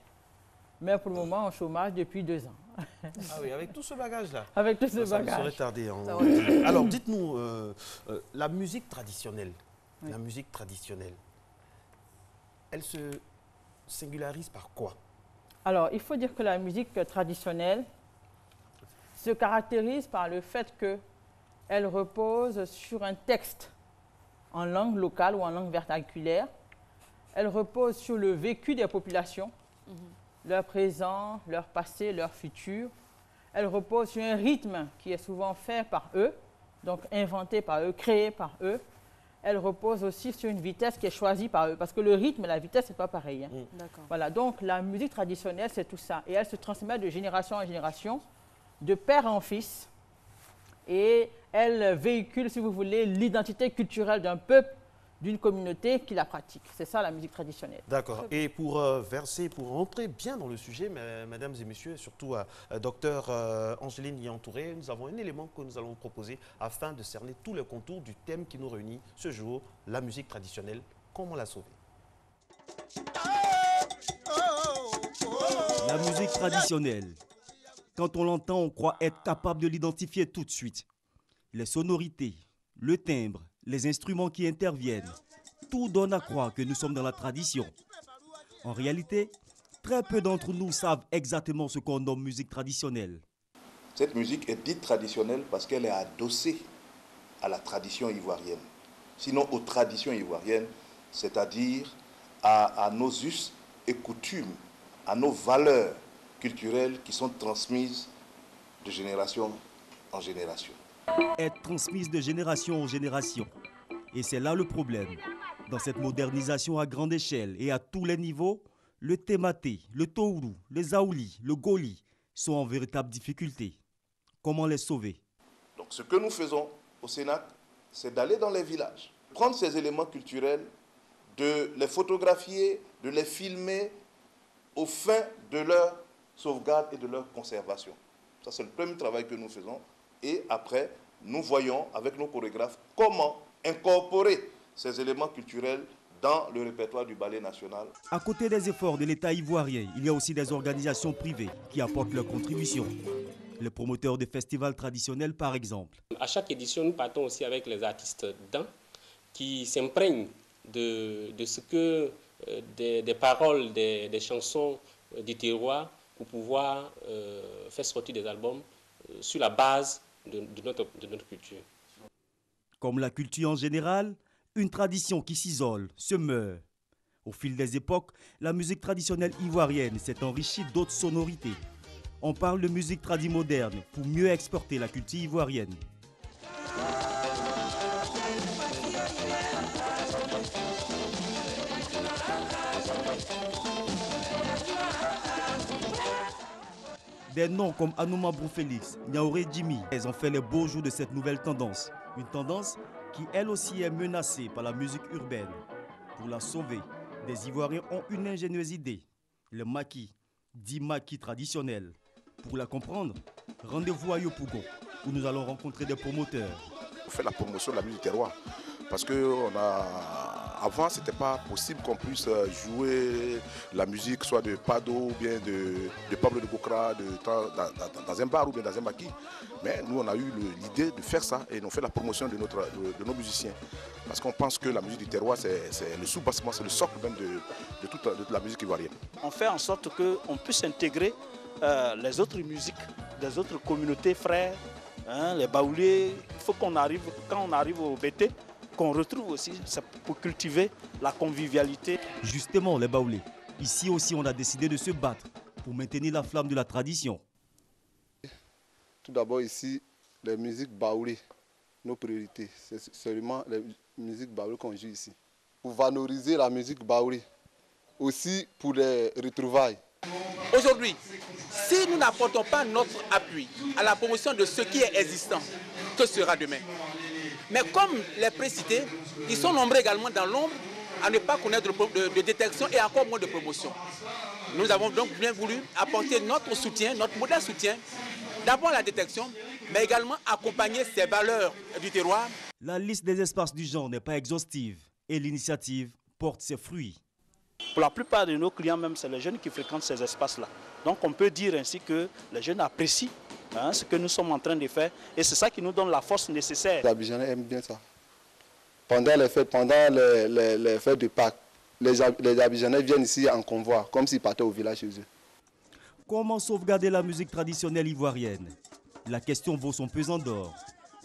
Speaker 6: mais pour le moment en chômage depuis 2 ans.
Speaker 3: Ah oui, avec tout ce bagage-là.
Speaker 6: Avec tout ce bagage.
Speaker 3: Ça serait tardé. Alors, dites-nous, la musique traditionnelle, elle se singularise par quoi?
Speaker 6: Alors, il faut dire que la musique traditionnelle se caractérise par le fait qu'elle repose sur un texte en langue locale ou en langue vernaculaire. Elle repose sur le vécu des populations, leur présent, leur passé, leur futur. Elle repose sur un rythme qui est souvent fait par eux, donc inventé par eux, créé par eux. Elle repose aussi sur une vitesse qui est choisie par eux, parce que le rythme et la vitesse, ce n'est pas pareil. Voilà, donc la musique traditionnelle, c'est tout ça. Et elle se transmet de génération en génération, de père en fils. Et elle véhicule, si vous voulez, l'identité culturelle d'un peuple, d'une communauté qui la pratique. C'est ça la musique traditionnelle.
Speaker 3: D'accord. Et pour rentrer bien dans le sujet, mesdames et messieurs, surtout docteur Angéline Yantouré, nous avons un élément que nous allons vous proposer afin de cerner tous les contours du thème qui nous réunit ce jour, la musique traditionnelle, comment la sauver.
Speaker 7: La musique traditionnelle. Quand on l'entend, on croit être capable de l'identifier tout de suite. Les sonorités, le timbre, les instruments qui interviennent, tout donne à croire que nous sommes dans la tradition. En réalité, très peu d'entre nous savent exactement ce qu'on nomme musique traditionnelle.
Speaker 8: Cette musique est dite traditionnelle parce qu'elle est adossée à la tradition ivoirienne. Sinon aux traditions ivoiriennes, c'est-à-dire à nos us et coutumes, à nos valeurs culturelles qui sont transmises de génération en génération.
Speaker 7: Être transmise de génération en génération. Et c'est là le problème. Dans cette modernisation à grande échelle et à tous les niveaux, le Tématé, le Tourou, le Zaouli, le Goli sont en véritable difficulté. Comment les sauver?
Speaker 8: Donc ce que nous faisons au Sénat, c'est d'aller dans les villages, prendre ces éléments culturels, de les photographier, de les filmer aux fins de leur sauvegarde et de leur conservation. Ça, c'est le premier travail que nous faisons. Et après, nous voyons avec nos chorégraphes comment incorporer ces éléments culturels dans le répertoire du ballet national.
Speaker 7: À côté des efforts de l'État ivoirien, il y a aussi des organisations privées qui apportent leur contribution. Les promoteurs de festivals traditionnels, par exemple.
Speaker 9: À chaque édition, nous partons aussi avec les artistes dedans qui s'imprègnent de ce que des paroles, des chansons du terroir pour pouvoir faire sortir des albums sur la base de notre culture.
Speaker 7: Comme la culture en général, une tradition qui s'isole, se meurt. Au fil des époques, la musique traditionnelle ivoirienne s'est enrichie d'autres sonorités. On parle de musique tradimoderne pour mieux exporter la culture ivoirienne. Des noms comme Anouma Brou-Félix, Niaouré Jimmy, elles ont fait les beaux jours de cette nouvelle tendance. Une tendance qui, elle aussi, est menacée par la musique urbaine. Pour la sauver, des Ivoiriens ont une ingénieuse idée. Le maquis, dit maquis traditionnel. Pour la comprendre, rendez-vous à Yopougon, où nous allons rencontrer des promoteurs.
Speaker 10: On fait la promotion de la musique du terroir. Parce que avant, ce n'était pas possible qu'on puisse jouer la musique, soit de Pado ou bien de Pablo de Bokra, dans un bar ou bien dans un maquis. Mais nous, on a eu l'idée de faire ça et on fait la promotion de nos musiciens. Parce qu'on pense que la musique du terroir, c'est le sous-bassement, c'est le socle même de toute la musique ivoirienne.
Speaker 12: On fait en sorte qu'on puisse intégrer les autres musiques des autres communautés frères, les baoulés. Il faut qu'on arrive, quand on arrive au BT, qu'on retrouve aussi, c'est pour cultiver la convivialité.
Speaker 7: Justement, les baoulés. Ici aussi, on a décidé de se battre pour maintenir la flamme de la tradition.
Speaker 10: Tout d'abord ici, les musiques baoulées, nos priorités. C'est seulement les musiques baoulées qu'on joue ici. Pour valoriser la musique baoulée, aussi pour les retrouvailles.
Speaker 13: Aujourd'hui, si nous n'apportons pas notre appui à la promotion de ce qui est existant, que sera demain? Mais comme les précités, ils sont nombreux également dans l'ombre à ne pas connaître de détection et encore moins de promotion. Nous avons donc bien voulu apporter notre soutien, notre modeste soutien, d'abord à la détection, mais également accompagner ces valeurs du terroir.
Speaker 7: La liste des espaces du genre n'est pas exhaustive et l'initiative porte ses fruits.
Speaker 12: Pour la plupart de nos clients, même, c'est les jeunes qui fréquentent ces espaces-là. Donc on peut dire ainsi que les jeunes apprécient ce que nous sommes en train de faire et c'est ça qui nous donne la force nécessaire.
Speaker 11: Les Abidjanais aiment bien ça. Pendant les fêtes de Pâques, les Abidjanais viennent ici en convoi, comme s'ils partaient au village chez eux.
Speaker 7: Comment sauvegarder la musique traditionnelle ivoirienne? La question vaut son pesant d'or.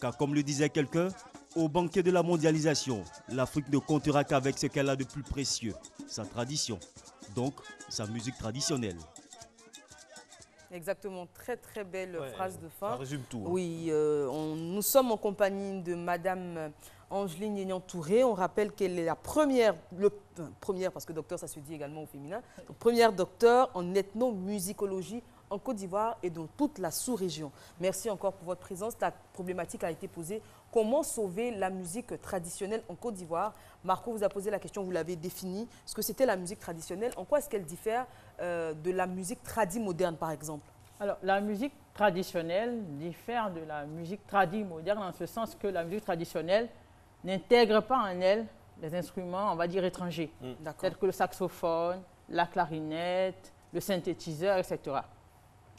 Speaker 7: Car comme le disait quelqu'un, au banquet de la mondialisation, l'Afrique ne comptera qu'avec ce qu'elle a de plus précieux, sa tradition, donc sa musique traditionnelle.
Speaker 2: Exactement, très très belle phrase de fin.
Speaker 3: Ça résume tout. Hein.
Speaker 2: Oui, nous sommes en compagnie de Madame Angeline Nignan-Touré. On rappelle qu'elle est la première, parce que docteur ça se dit également au féminin, première docteure en ethnomusicologie en Côte d'Ivoire et dans toute la sous-région. Merci encore pour votre présence. La problématique a été posée. Comment sauver la musique traditionnelle en Côte d'Ivoire? Marco vous a posé la question, vous l'avez définie. Ce que c'était la musique traditionnelle, en quoi est-ce qu'elle diffère de la musique moderne par exemple?
Speaker 6: Alors, la musique traditionnelle diffère de la musique moderne en ce sens que la musique traditionnelle n'intègre pas en elle les instruments, on va dire, étrangers, tels que le saxophone, la clarinette, le synthétiseur, etc.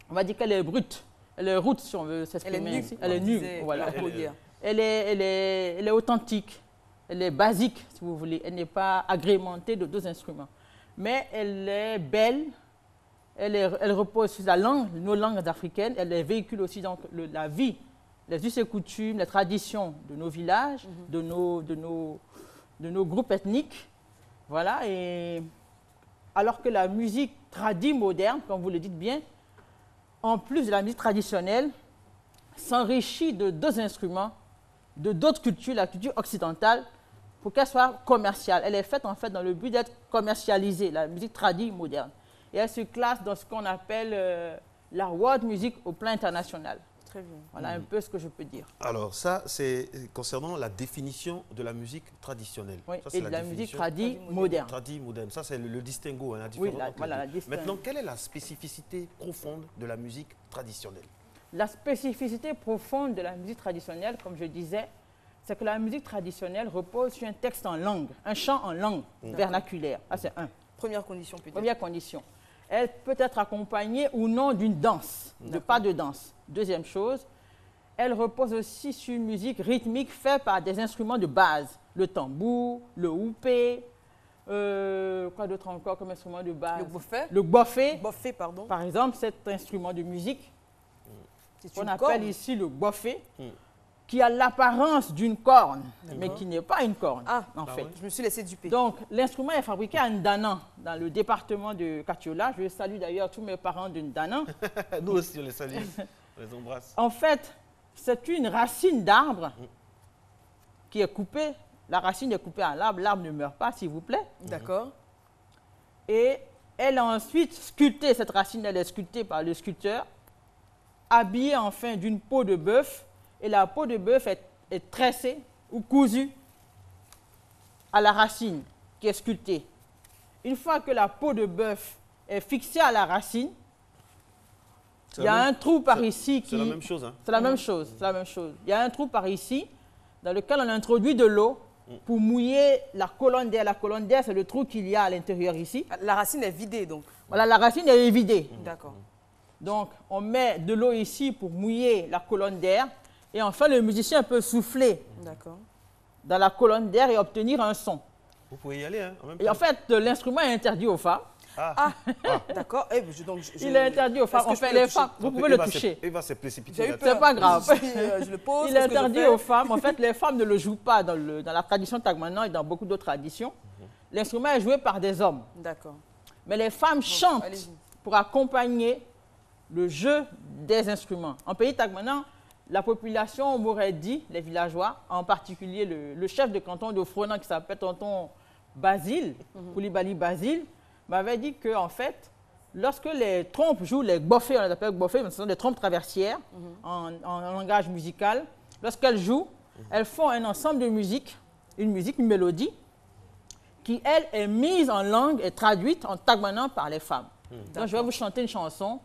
Speaker 6: On va dire qu'elle est brute, elle est route si on veut s'exprimer ainsi. Elle est nue, voilà. Elle est authentique, elle est basique si vous voulez, elle n'est pas agrémentée de d'autres instruments. Mais elle est belle, elle repose sur la langue, nos langues africaines, elle véhicule aussi donc la vie, les us et coutumes, les traditions de nos villages, de nos groupes ethniques. Voilà, et alors que la musique moderne, comme vous le dites bien, en plus de la musique traditionnelle, s'enrichit de d'autres instruments, de d'autres cultures, la culture occidentale, pour qu'elle soit commerciale. Elle est faite en fait dans le but d'être commercialisée, la musique moderne. Et elle se classe dans ce qu'on appelle la world music au plan international. Très bien. Voilà un peu ce que je peux dire.
Speaker 3: Alors ça, c'est concernant la définition de la musique traditionnelle.
Speaker 6: Oui,
Speaker 3: ça,
Speaker 6: et de la musique moderne.
Speaker 3: Moderne. Ça, c'est le distinguo, hein, la
Speaker 6: oui,
Speaker 3: différence.
Speaker 6: Voilà, la distingue.
Speaker 3: Maintenant, quelle est la spécificité profonde de la musique traditionnelle?
Speaker 6: La spécificité profonde de la musique traditionnelle, comme je disais, c'est que la musique traditionnelle repose sur un texte en langue, un chant en langue vernaculaire. Ça, c'est un.
Speaker 2: Première condition, peut-être.
Speaker 6: Première condition. Elle peut être accompagnée ou non d'une danse, de pas de danse. Deuxième chose, elle repose aussi sur une musique rythmique faite par des instruments de base. Le tambour, le houpé, quoi d'autre encore comme instrument de base? Le boffé.
Speaker 2: Boffé, pardon.
Speaker 6: Par exemple, cet instrument de musique, qu'on appelle ici le boffé, qui a l'apparence d'une corne, mais qui n'est pas une corne, en fait.
Speaker 2: Je me suis laissé duper.
Speaker 6: Donc, l'instrument est fabriqué à Ndana, dans le département de Katiola. Je salue d'ailleurs tous mes parents de Ndana.
Speaker 3: Nous aussi, on les salue, on les embrasse.
Speaker 6: En fait, c'est une racine d'arbre qui est coupée. La racine est coupée à l'arbre, l'arbre ne meurt pas, s'il vous plaît.
Speaker 2: D'accord.
Speaker 6: Et elle a ensuite sculpté, cette racine, elle est sculptée par le sculpteur, habillée enfin d'une peau de bœuf. Et la peau de bœuf est tressée ou cousue à la racine qui est sculptée. Une fois que la peau de bœuf est fixée à la racine, il y a un trou par ici qui...
Speaker 3: C'est la même chose. Hein.
Speaker 6: C'est la même chose, c'est la même chose. Il y a un trou par ici dans lequel on introduit de l'eau pour mouiller la colonne d'air. La colonne d'air, c'est le trou qu'il y a à l'intérieur ici.
Speaker 2: La racine est vidée, donc.
Speaker 6: Voilà, la racine est vidée.
Speaker 2: D'accord.
Speaker 6: Donc, on met de l'eau ici pour mouiller la colonne d'air. Et enfin, le musicien peut souffler dans la colonne d'air et obtenir un son.
Speaker 3: Vous pouvez y aller, hein, en même temps.
Speaker 6: Et en fait, l'instrument est interdit aux femmes.
Speaker 2: D'accord.
Speaker 6: Il est interdit aux femmes. Enfin, les femmes, vous pouvez le toucher.
Speaker 3: Il va se précipiter.
Speaker 6: C'est pas grave.
Speaker 2: Je le pose.
Speaker 6: Il est interdit aux femmes. En fait, les femmes ne le jouent pas dans la tradition tagmanan et dans beaucoup d'autres traditions. L'instrument est joué par des hommes.
Speaker 2: D'accord.
Speaker 6: Mais les femmes chantent pour accompagner le jeu des instruments. En pays tagmanan, la population m'aurait dit, les villageois, en particulier le chef de canton de Fronan qui s'appelle tonton Basile, Koulibaly Basile, m'avait dit qu'en fait, lorsque les trompes jouent les boffés, on les appelle boffés, mais ce sont des trompes traversières en langage musical, lorsqu'elles jouent, elles font un ensemble de musique, une mélodie, qui elle est mise en langue et traduite en tagmanan par les femmes. Donc, je vais vous chanter une chanson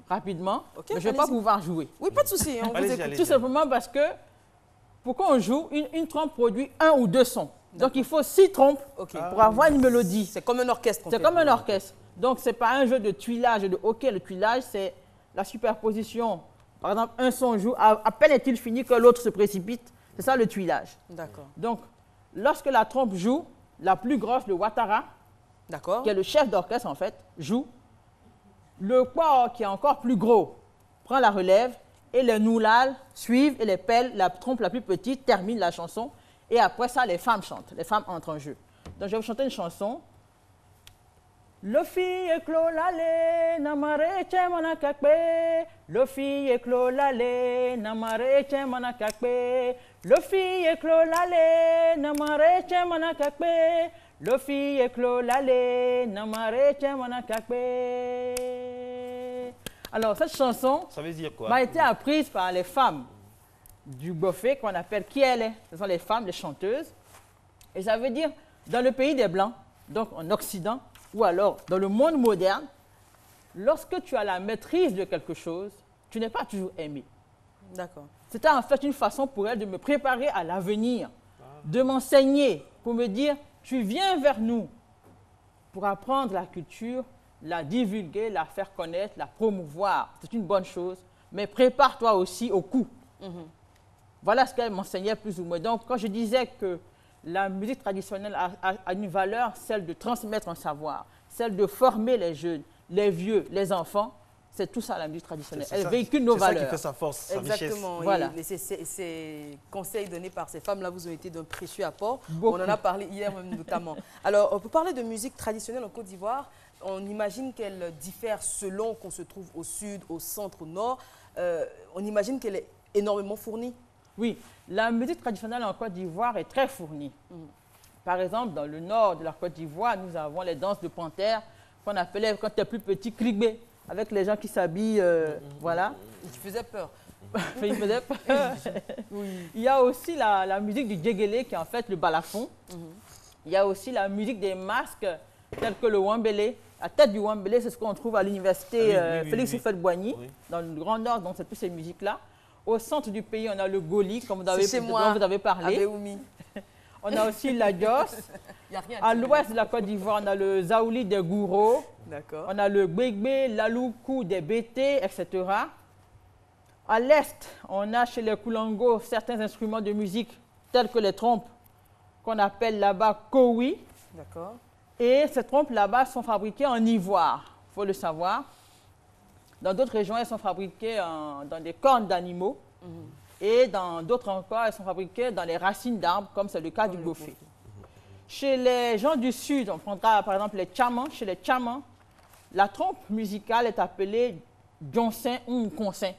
Speaker 6: rapidement, mais je ne vais pas pouvoir jouer.
Speaker 2: Oui, pas de souci.
Speaker 6: Tout simplement parce que pour qu'on joue, une trompe produit 1 ou 2 sons. Donc il faut 6 trompes pour avoir une mélodie.
Speaker 2: C'est comme un orchestre.
Speaker 6: C'est comme un orchestre. Donc ce n'est pas un jeu de tuilage, de hockey. Le tuilage, c'est la superposition. Par exemple, un son joue, à peine est-il fini que l'autre se précipite. C'est ça le tuilage.
Speaker 2: D'accord.
Speaker 6: Donc, lorsque la trompe joue, la plus grosse, le watara, qui est le chef d'orchestre en fait, joue. Le kwa, qui est encore plus gros, prend la relève et les noulal suivent et les pelles, la trompe la plus petite termine la chanson. Et après ça, les femmes chantent. Les femmes entrent en jeu. Donc, je vais vous chanter une chanson. Lofi eklo lale namare che manakakbe. Lofi eklo lale namare che manakakbe. Lofi eklo lale namare che manakakbe. Lofi eklo lale namare che manakakbe. Alors cette chanson
Speaker 3: ça veut dire quoi?
Speaker 6: M'a été apprise par les femmes du Bofé qu'on appelle Kiele. Ce sont les femmes, les chanteuses. Et ça veut dire dans le pays des Blancs, donc en Occident, ou alors dans le monde moderne, lorsque tu as la maîtrise de quelque chose, tu n'es pas toujours aimé.
Speaker 2: D'accord.
Speaker 6: C'était en fait une façon pour elle de me préparer à l'avenir, de m'enseigner, pour me dire, tu viens vers nous pour apprendre la culture, la divulguer, la faire connaître, la promouvoir. C'est une bonne chose, mais prépare-toi aussi au coup. Voilà ce qu'elle m'enseignait plus ou moins. Donc, quand je disais que la musique traditionnelle a une valeur, celle de transmettre un savoir, celle de former les jeunes, les vieux, les enfants, c'est tout ça la musique traditionnelle. Elle véhicule nos valeurs.
Speaker 3: C'est ça qui fait sa force, sa richesse.
Speaker 2: Exactement.
Speaker 6: Voilà.
Speaker 2: Et ces conseils donnés par ces femmes-là vous ont été d'un précieux apport.
Speaker 6: Beaucoup.
Speaker 2: On en a parlé hier même notamment. Alors, pour parler de musique traditionnelle en Côte d'Ivoire, on imagine qu'elle diffère selon qu'on se trouve au sud, au centre, au nord. On imagine qu'elle est énormément fournie.
Speaker 6: Oui, la musique traditionnelle en Côte d'Ivoire est très fournie. Par exemple, dans le nord de la Côte d'Ivoire, nous avons les danses de panthère qu'on appelait, quand tu es plus petit, krigbe, avec les gens qui s'habillent, voilà.
Speaker 2: Ils faisaient peur.
Speaker 6: Ils faisaient peur. Il y a aussi la musique du djegele, qui est en fait le balafon. Il y a aussi la musique des masques, tels que le wambélé. La tête du wambélé, c'est ce qu'on trouve à l'université Félix Houphouët-Boigny, dans le Grand Nord, donc c'est toutes ces musiques-là. Au centre du pays, on a le goli, comme dont vous avez parlé. On a aussi la Dios. À l'ouest de la Côte d'Ivoire, on a le Zaouli des Gouro. On a le Gbegbe, l'Aloukou des Bété, etc. À l'est, on a chez les Koulango certains instruments de musique tels que les trompes qu'on appelle là-bas kowi. Et ces trompes là-bas sont fabriquées en ivoire, il faut le savoir. Dans d'autres régions, elles sont fabriquées dans des cornes d'animaux. Et dans d'autres encore, elles sont fabriquées dans les racines d'arbres, comme c'est le cas du bofé. Chez les gens du sud, on prendra par exemple les tchamans. Chez les tchamans, la trompe musicale est appelée djonsin ou konsin.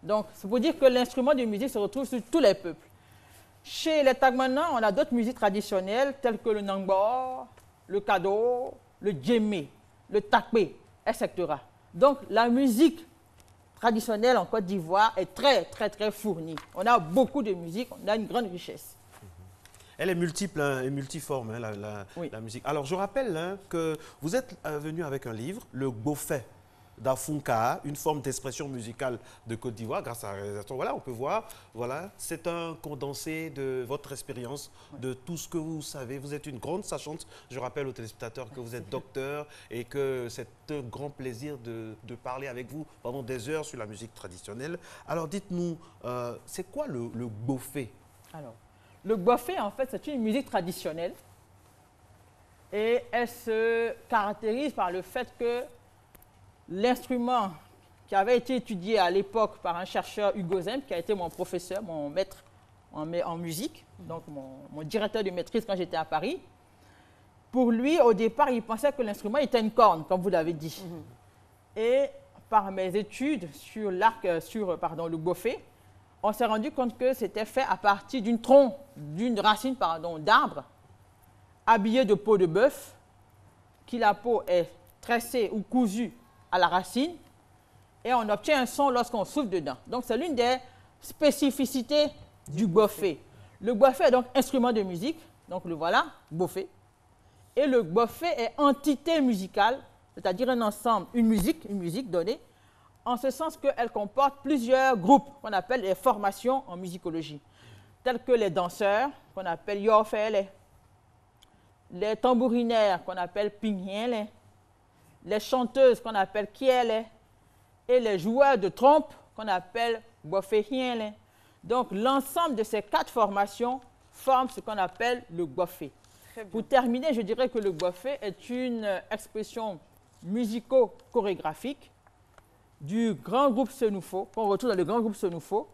Speaker 6: Donc, c'est pour dire que l'instrument de musique se retrouve sur tous les peuples. Chez les Tagmanas, on a d'autres musiques traditionnelles, telles que le nangbo, le kado, le djemé, le takpé, etc. Donc, la musique traditionnelle en Côte d'Ivoire est très, très, très fournie. On a beaucoup de musique, on a une grande richesse.
Speaker 3: Elle est multiple et multiforme, hein, la musique. Alors, je rappelle que vous êtes venu avec un livre, Le Bofé d'Afunka, une forme d'expression musicale de Côte d'Ivoire, grâce à la réalisation. Voilà, on peut voir, voilà, c'est un condensé de votre expérience, de tout ce que vous savez. Vous êtes une grande sachante. Je rappelle aux téléspectateurs que vous êtes docteur et que c'est un grand plaisir de parler avec vous pendant des heures sur la musique traditionnelle. Alors, dites-nous, c'est quoi le bofé?
Speaker 6: Alors, le bofé, en fait, c'est une musique traditionnelle et elle se caractérise par le fait que l'instrument qui avait été étudié à l'époque par un chercheur, Hugo Zemp, qui a été mon professeur, mon maître en musique, donc mon directeur de maîtrise quand j'étais à Paris, pour lui, au départ, il pensait que l'instrument était une corne, comme vous l'avez dit. Et par mes études sur le bofé, on s'est rendu compte que c'était fait à partir d'une racine d'arbre, habillée de peau de bœuf, qui la peau est tressée ou cousue à la racine, et on obtient un son lorsqu'on souffle dedans. Donc, c'est l'une des spécificités du bofé. Le bofé est donc instrument de musique, donc le voilà, bofé. Et le bofé est entité musicale, c'est-à-dire un ensemble, une musique donnée, en ce sens qu'elle comporte plusieurs groupes qu'on appelle les formations en musicologie, tels que les danseurs, qu'on appelle Yofele, les tambourinaires, qu'on appelle Pinghiele, les chanteuses, qu'on appelle Kiele, et les joueurs de trompe, qu'on appelle Bofehiele. Donc, l'ensemble de ces 4 formations forment ce qu'on appelle le Bofé. Pour terminer, je dirais que le Bofé est une expression musico-chorégraphique du grand groupe Senoufo, qu'on retrouve dans le grand groupe Senoufo,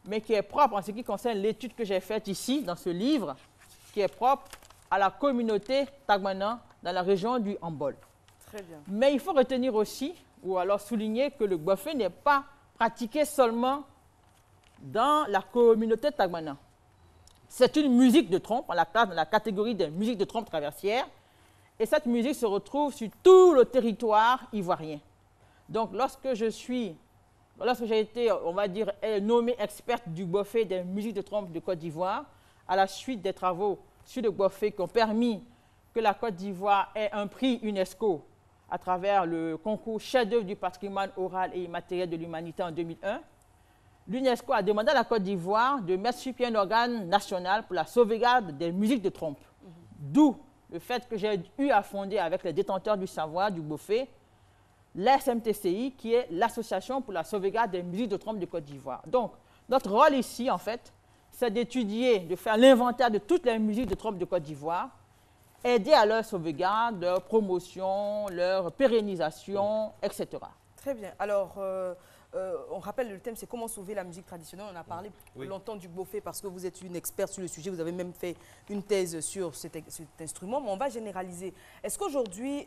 Speaker 6: mais qui est propre en ce qui concerne l'étude que j'ai faite ici, dans ce livre, qui est propre à la communauté Tagmanan dans la région du Hambol.
Speaker 2: Très bien.
Speaker 6: Mais il faut retenir aussi, ou alors souligner que le Bofé n'est pas pratiqué seulement dans la communauté Tagmanan. C'est une musique de trompe, on la classe dans la catégorie des musiques de trompe traversière, et cette musique se retrouve sur tout le territoire ivoirien. Donc, lorsque j'ai été, on va dire, nommée experte du Bofé des musiques de trompe de Côte d'Ivoire, à la suite des travaux sur le Bofé qui ont permis que la Côte d'Ivoire ait un prix UNESCO à travers le concours chef-d'œuvre du patrimoine oral et immatériel de l'humanité en 2001, l'UNESCO a demandé à la Côte d'Ivoire de mettre sur pied un organe national pour la sauvegarde des musiques de trompe. D'où le fait que j'ai eu à fonder avec les détenteurs du savoir du Bofé l'ASMTCI, qui est l'Association pour la sauvegarde des musiques de trompe de Côte d'Ivoire. Donc, notre rôle ici, en fait, c'est d'étudier, de faire l'inventaire de toutes les musiques de trompe de Côte d'Ivoire, aider à leur sauvegarde, leur promotion, leur pérennisation, etc.
Speaker 2: Très bien. Alors, on rappelle le thème, c'est comment sauver la musique traditionnelle. On a parlé longtemps du Bofé parce que vous êtes une experte sur le sujet. Vous avez même fait une thèse sur cet instrument. Mais on va généraliser. Est-ce qu'aujourd'hui,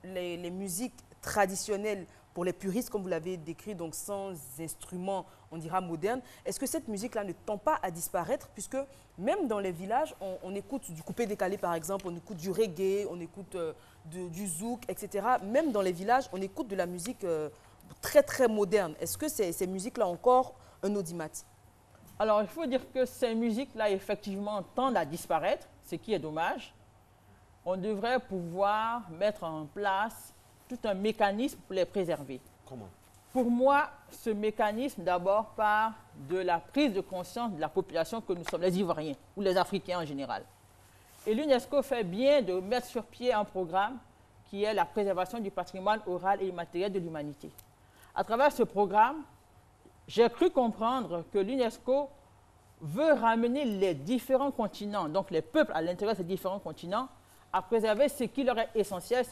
Speaker 2: les musiques traditionnelles, pour les puristes, comme vous l'avez décrit, donc sans instruments, on dira modernes, est-ce que cette musique-là ne tend pas à disparaître, puisque même dans les villages, on écoute du coupé-décalé, par exemple, on écoute du reggae, on écoute du zouk, etc. Même dans les villages, on écoute de la musique très, très moderne. Est-ce que ces musiques-là ont encore un audimat?
Speaker 6: Alors, il faut dire que ces musiques-là, effectivement, tendent à disparaître, ce qui est dommage. On devrait pouvoir mettre en place tout un mécanisme pour les préserver.
Speaker 3: Comment?
Speaker 6: Pour moi, ce mécanisme, d'abord, part de la prise de conscience de la population que nous sommes, les Ivoiriens, ou les Africains en général. Et l'UNESCO fait bien de mettre sur pied un programme qui est la préservation du patrimoine oral et immatériel de l'humanité. À travers ce programme, j'ai cru comprendre que l'UNESCO veut ramener les différents continents, donc les peuples à l'intérieur de ces différents continents, à préserver ce qui leur est essentiel,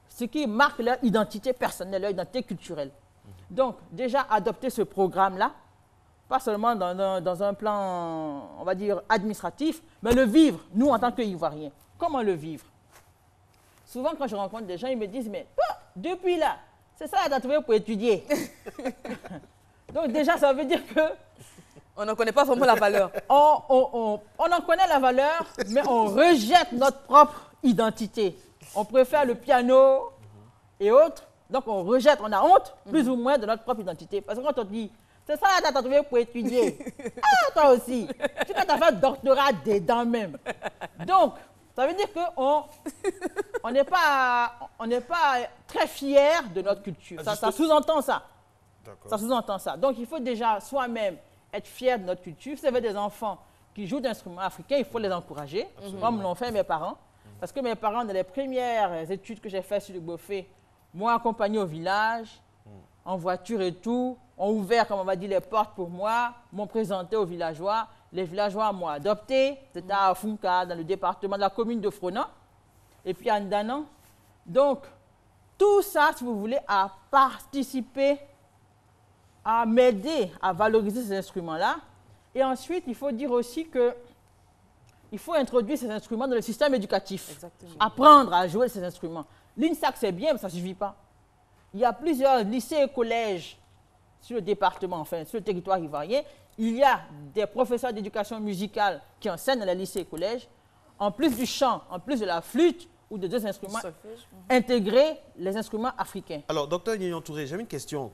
Speaker 6: ce qui marque leur identité personnelle, leur identité culturelle. Donc, déjà adopter ce programme-là, pas seulement dans un plan, on va dire, administratif, mais le vivre, nous, en tant qu'Ivoiriens. Comment le vivre? Souvent, quand je rencontre des gens, ils me disent, mais toi, depuis là, c'est ça que tu as trouvé pour étudier. Donc, déjà, ça veut dire que...
Speaker 2: On n'en connaît pas vraiment la valeur.
Speaker 6: On en connaît la valeur, mais on rejette notre propre identité. On préfère le piano et autres. Donc, on rejette, on a honte, plus ou moins, de notre propre identité. Parce que quand on dit, c'est ça que tu as trouvé pour étudier. Ah, toi aussi. Tu as fait doctorat dedans même. Donc, ça veut dire qu'on n'est pas très fiers de notre culture. Ça sous-entend ça. Ça sous-entend ça. Donc, il faut déjà soi-même être fier de notre culture. Si vous avez des enfants qui jouent d'instruments africains, il faut les encourager, comme l'ont fait mes parents. Parce que mes parents, dans les premières études que j'ai faites sur le Bofé, m'ont accompagné au village, en voiture et tout, ont ouvert, comme on va dire, les portes pour moi, m'ont présenté aux villageois. Les villageois m'ont adopté. C'était à Funka, dans le département de la commune de Fronan, et puis à Ndanan. Donc, tout ça, si vous voulez, a participé à m'aider à valoriser ces instruments-là. Et ensuite, il faut dire aussi que il faut introduire ces instruments dans le système éducatif. Exactement. Apprendre à jouer ces instruments. L'INSAC, c'est bien, mais ça ne suffit pas. Il y a plusieurs lycées et collèges sur le département, enfin, sur le territoire ivoirien. Il y a des professeurs d'éducation musicale qui enseignent dans les lycées et collèges. En plus du chant, en plus de la flûte ou de deux instruments, intégrer les instruments africains.
Speaker 3: Alors, docteur Nignon Touré, j'ai une question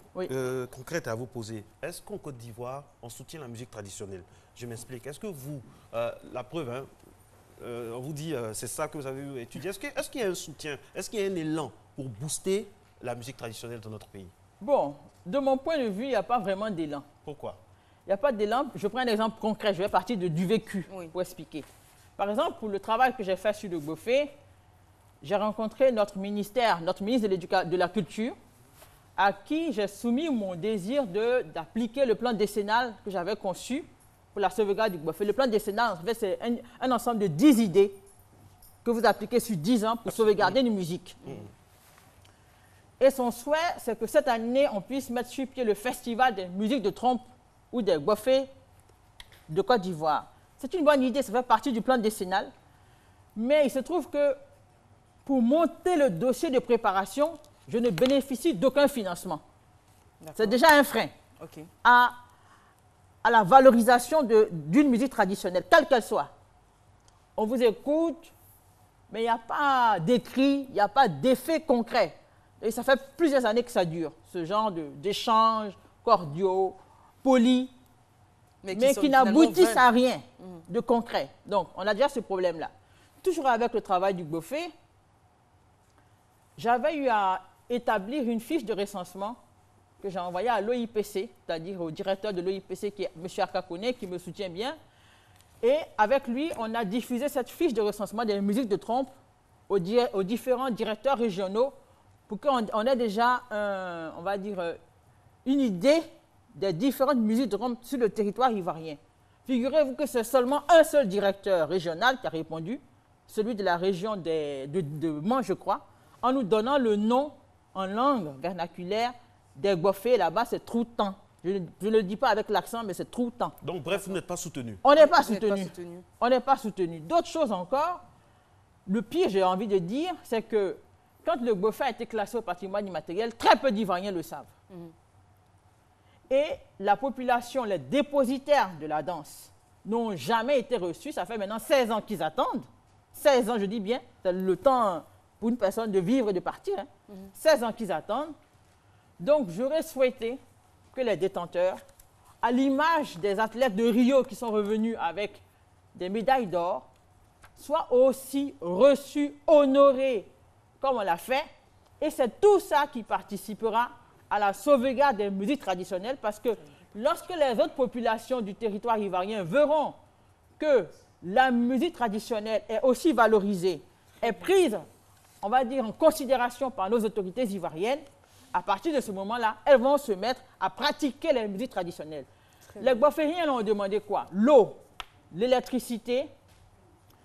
Speaker 3: concrète à vous poser. Est-ce qu'en Côte d'Ivoire, on soutient la musique traditionnelle? Je m'explique. Est-ce que vous, la preuve, hein, on vous dit, c'est ça que vous avez étudié. Est-ce qu'il y a un soutien? Est-ce qu'il y a un élan pour booster la musique traditionnelle dans notre pays?
Speaker 6: Bon, de mon point de vue, il n'y a pas vraiment d'élan.
Speaker 3: Pourquoi?
Speaker 6: Il n'y a pas d'élan. Je prends un exemple concret. Je vais partir du vécu pour expliquer. Par exemple, pour le travail que j'ai fait sur le Gbofé, j'ai rencontré notre ministre de la Culture, à qui j'ai soumis mon désir d'appliquer le plan décennal que j'avais conçu pour la sauvegarde du Gbofé. Le plan décennal, en fait, c'est un ensemble de 10 idées que vous appliquez sur 10 ans pour sauvegarder une musique. Et son souhait, c'est que cette année, on puisse mettre sur pied le festival des musiques de trompe ou des Gbofé de Côte d'Ivoire. C'est une bonne idée, ça fait partie du plan décennal. Mais il se trouve que pour monter le dossier de préparation, je ne bénéficie d'aucun financement. C'est déjà un frein à la valorisation d'une musique traditionnelle, quelle qu'elle soit. On vous écoute, mais il n'y a pas d'écrit, il n'y a pas d'effet concret. Et ça fait plusieurs années que ça dure, ce genre d'échanges cordiaux, polis, mais qui n'aboutissent à rien de concret. Donc, on a déjà ce problème-là. Toujours avec le travail du Gbofé, j'avais eu à établir une fiche de recensement que j'ai envoyée à l'OIPC, c'est-à-dire au directeur de l'OIPC, qui est M. Arkakone, qui me soutient bien. Et avec lui, on a diffusé cette fiche de recensement des musiques de trompe aux différents directeurs régionaux pour qu'on ait déjà, on va dire, une idée des différentes musiques de trompe sur le territoire ivoirien. Figurez-vous que c'est seulement un seul directeur régional qui a répondu, celui de la région de Mans, je crois, en nous donnant le nom en langue vernaculaire des Gbofé. Là-bas, c'est Troutan. Je ne le dis pas avec l'accent, mais c'est Troutan.
Speaker 3: Donc, bref, vous n'êtes pas soutenu.
Speaker 6: On n'est pas soutenu. On n'est pas soutenu. D'autres choses encore, le pire, j'ai envie de dire, c'est que quand le Gbofé a été classé au patrimoine immatériel, très peu d'Ivoiriens le savent. Et la population, les dépositaires de la danse, n'ont jamais été reçus. Ça fait maintenant 16 ans qu'ils attendent. 16 ans, je dis bien, c'est le temps pour une personne de vivre et de partir. 16 ans qu'ils attendent. Donc, j'aurais souhaité que les détenteurs, à l'image des athlètes de Rio qui sont revenus avec des médailles d'or, soient aussi reçus, honorés, comme on l'a fait. Et c'est tout ça qui participera à la sauvegarde des musiques traditionnelles, parce que lorsque les autres populations du territoire ivoirien verront que la musique traditionnelle est aussi valorisée, est prise, on va dire, en considération par nos autorités ivoiriennes, à partir de ce moment-là, elles vont se mettre à pratiquer les musiques traditionnelles. Les Gbofériens ont demandé quoi? L'eau, l'électricité,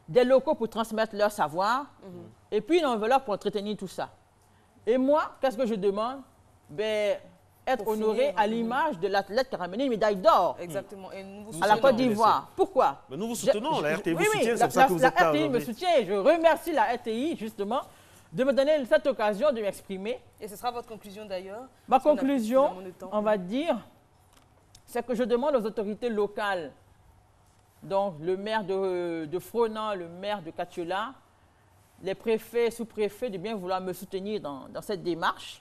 Speaker 6: des locaux pour transmettre leur savoir, et puis une enveloppe pour entretenir tout ça. Et moi, qu'est-ce que je demande? Ben, être honoré à l'image de l'athlète qui a ramené une médaille d'or à la Côte d'Ivoire. Pourquoi?
Speaker 3: Mais nous vous soutenons, la RTI vous soutient,
Speaker 6: c'est
Speaker 3: pour ça que vous êtes là.
Speaker 6: La RTI me soutient et je remercie la RTI, justement, de me donner cette occasion de m'exprimer.
Speaker 2: Et ce sera votre conclusion d'ailleurs?
Speaker 6: Ma conclusion, on va dire, c'est que je demande aux autorités locales, donc le maire de Fronan, le maire de Katiola, les préfets, sous-préfets, de bien vouloir me soutenir dans cette démarche.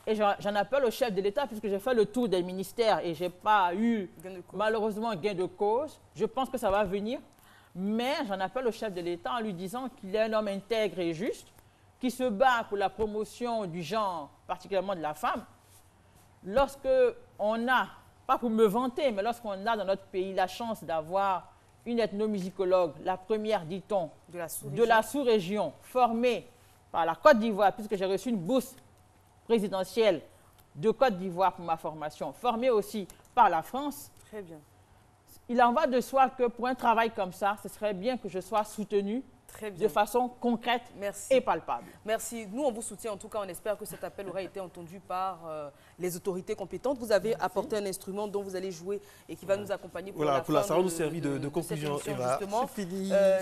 Speaker 6: Et j'en appelle au chef de l'État, puisque j'ai fait le tour des ministères et je n'ai pas eu, malheureusement, gain de cause. Je pense que ça va venir. Mais j'en appelle au chef de l'État en lui disant qu'il est un homme intègre et juste, qui se bat pour la promotion du genre, particulièrement de la femme. Lorsque on a, pas pour me vanter, mais lorsqu'on a dans notre pays la chance d'avoir une ethnomusicologue, la première, dit-on, de la sous-région, formée par la Côte d'Ivoire, puisque j'ai reçu une bourse présidentielle de Côte d'Ivoire pour ma formation, formée aussi par la France.
Speaker 2: Très bien.
Speaker 6: Il en va de soi que pour un travail comme ça, ce serait bien que je sois soutenue de façon concrète et palpable.
Speaker 2: Merci. Nous, on vous soutient. En tout cas, on espère que cet appel aura été entendu par les autorités compétentes. Vous avez apporté un instrument dont vous allez jouer et qui va nous accompagner pour la fin
Speaker 3: ça va nous servir de conclusion, Eva.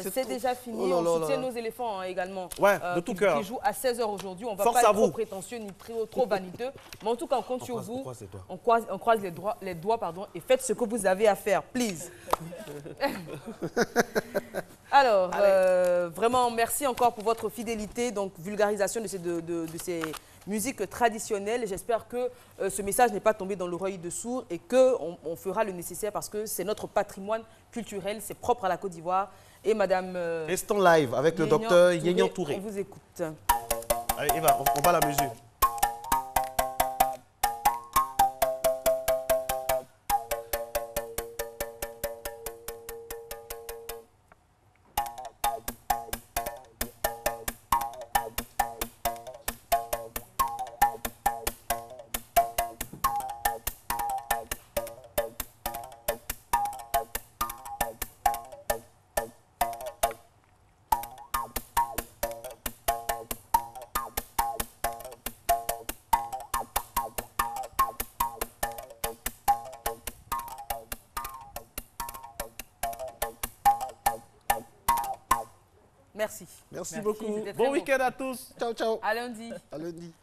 Speaker 2: C'est déjà fini. On soutient nos éléphants également.
Speaker 3: Ouais, de tout cœur.
Speaker 2: Qui jouent à 16h aujourd'hui. On ne va pas être trop prétentieux ni trop vaniteux. Mais en tout cas, on compte sur vous. On croise les doigts et faites ce que vous avez à faire. Please. Alors, vraiment, merci encore pour votre fidélité, donc vulgarisation de ces musiques traditionnelles. J'espère que ce message n'est pas tombé dans l'oreille de sourds et qu'on fera le nécessaire parce que c'est notre patrimoine culturel, c'est propre à la Côte d'Ivoire. Et Madame...
Speaker 3: Instant live avec le docteur Yénian Touré.
Speaker 2: On vous écoute.
Speaker 3: Allez, Eva, on va à la mesure.
Speaker 2: Merci.
Speaker 3: Merci beaucoup.
Speaker 2: C'était très
Speaker 3: Bon
Speaker 2: beau.
Speaker 3: week-end à tous. Ciao, ciao.
Speaker 2: À lundi.
Speaker 3: À lundi.